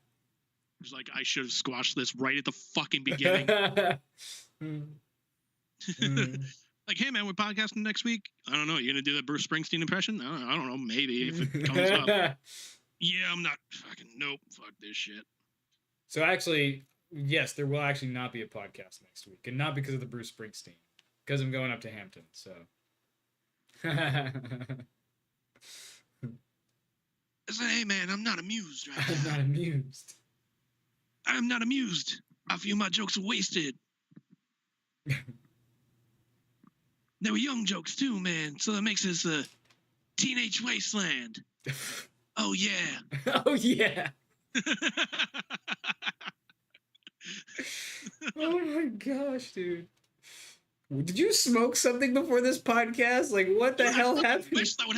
It's like I should have squashed this right at the fucking beginning. Like, hey man, we're podcasting next week. I don't know. You gonna do that Bruce Springsteen impression? I don't know. Maybe if it comes up. Yeah, I'm not fucking. Nope. Fuck this shit. So actually, yes, there will actually not be a podcast next week, and not because of the Bruce Springsteen, because I'm going up to Hampton. So. I said, hey man, I'm not amused right now. I'm not amused. I'm not amused. I feel my jokes are wasted. They were young jokes too, man. So that makes this a teenage wasteland. Oh yeah. Oh yeah. Oh my gosh, dude. Did you smoke something before this podcast? Like, what the hell happened? I wish that would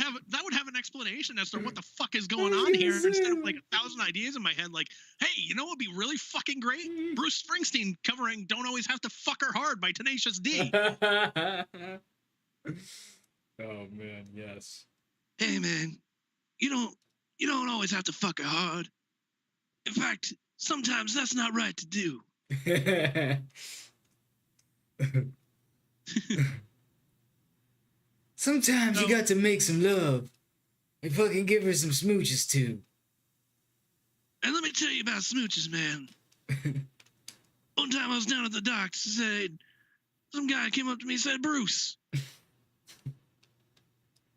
have an explanation as to what the fuck is going on here, instead of like 1,000 ideas in my head. Like, hey, you know what would be really fucking great? Bruce Springsteen covering "Don't Always Have to Fuck Her Hard" by Tenacious D. Oh man, yes. Hey man, you don't always have to fuck her hard. In fact, sometimes that's not right to do. Sometimes you got to make some love and fucking give her some smooches too. And let me tell you about smooches, man. One time I was down at the docks, said some guy came up to me and said, Bruce,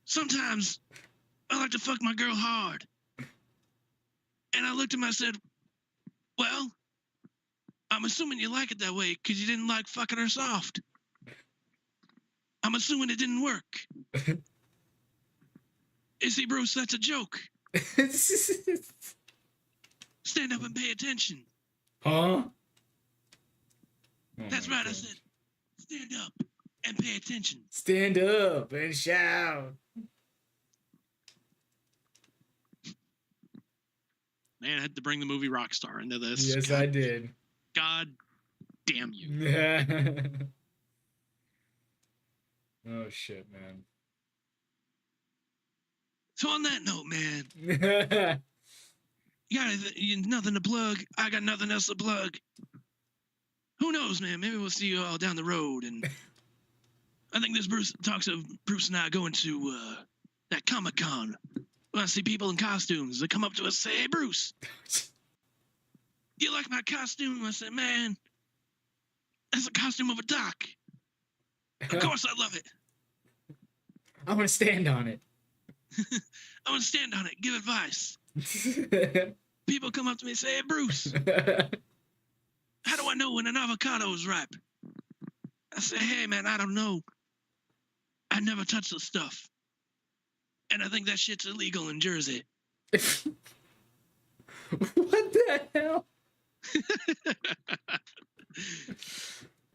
sometimes I like to fuck my girl hard. And I looked at him and I said, well, I'm assuming you like it that way because you didn't like fucking her soft. I'm assuming it didn't work. You see, Bruce, that's a joke. Stand up and pay attention. Huh? That's right, I said, stand up and pay attention. Stand up and shout. Man, I had to bring the movie Rockstar into this. Yes, I did. God damn you. Oh, shit, man. So on that note, man, you got nothing to plug. I got nothing else to plug. Who knows, man? Maybe we'll see you all down the road. And I think this talks of Bruce and I going to that Comic-Con. When I see people in costumes that come up to us and say, hey, Bruce, you like my costume? I said, man, that's a costume of a duck. Of course I love it. I want to stand on it. I want to stand on it, give advice. People come up to me and say, hey, Bruce, how do I know when an avocado is ripe? I say, hey, man, I don't know. I never touch the stuff. And I think that shit's illegal in Jersey. What the hell?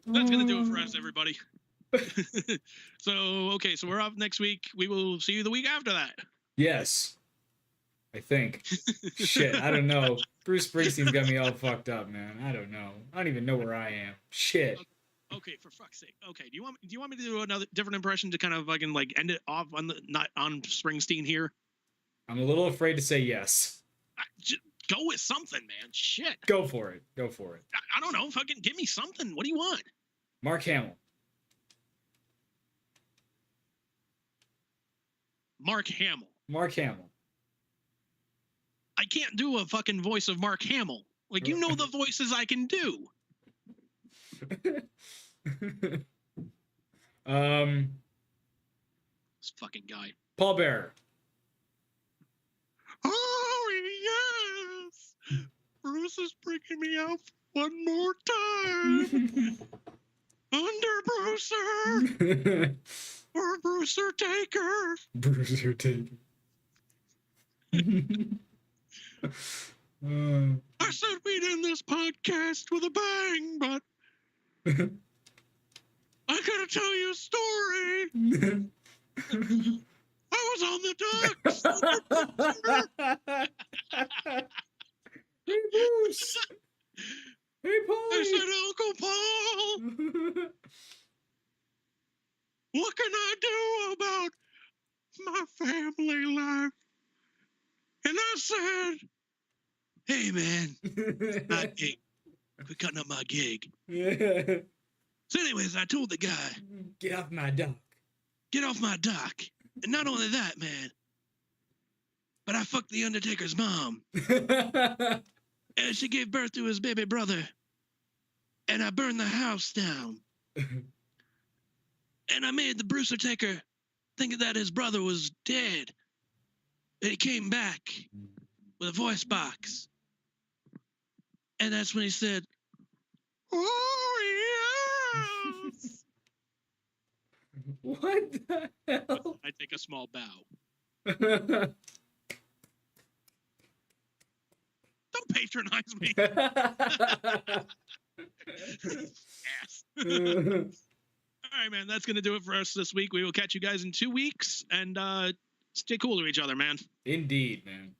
That's going to do it for us, everybody. So we're off next week. We will see you the week after that. Yes. I think. Shit, I don't know. Bruce Springsteen's got me all fucked up, man. I don't know. I don't even know where I am. Shit. Okay, for fuck's sake. Okay, do you want me to do another different impression to kind of fucking like end it off on not on Springsteen here? I'm a little afraid to say yes. Just go with something, man. Shit. Go for it. Go for it. I don't know. Fucking give me something. What do you want? Mark Hamill. Mark Hamill. Mark Hamill. I can't do a fucking voice of Mark Hamill. Like, you know the voices I can do. This fucking guy. Paul Bearer. Oh, yes. Bruce is bringing me out one more time. Under Brucer. Or Brucer Taker. Brucer Taker. I said we'd end this podcast with a bang, but I gotta tell you a story. I was on the docks. Hey, Bruce. Hey, Paul. I said, Uncle Paul, what can I do about my family life? And I said, hey, man, my gig. Quit cutting up my gig. Yeah. So anyways, I told the guy, Get off my dock. Get off my dock. And not only that, man, but I fucked the Undertaker's mom. And she gave birth to his baby brother. And I burned the house down. And I made the Brewster Taker thinking that his brother was dead. And he came back with a voice box. And that's when he said, oh, yes. What the hell? I take a small bow. Don't patronize me. Ass. All right, man. That's going to do it for us this week. We will catch you guys in 2 weeks. And stay cool to each other, man. Indeed, man.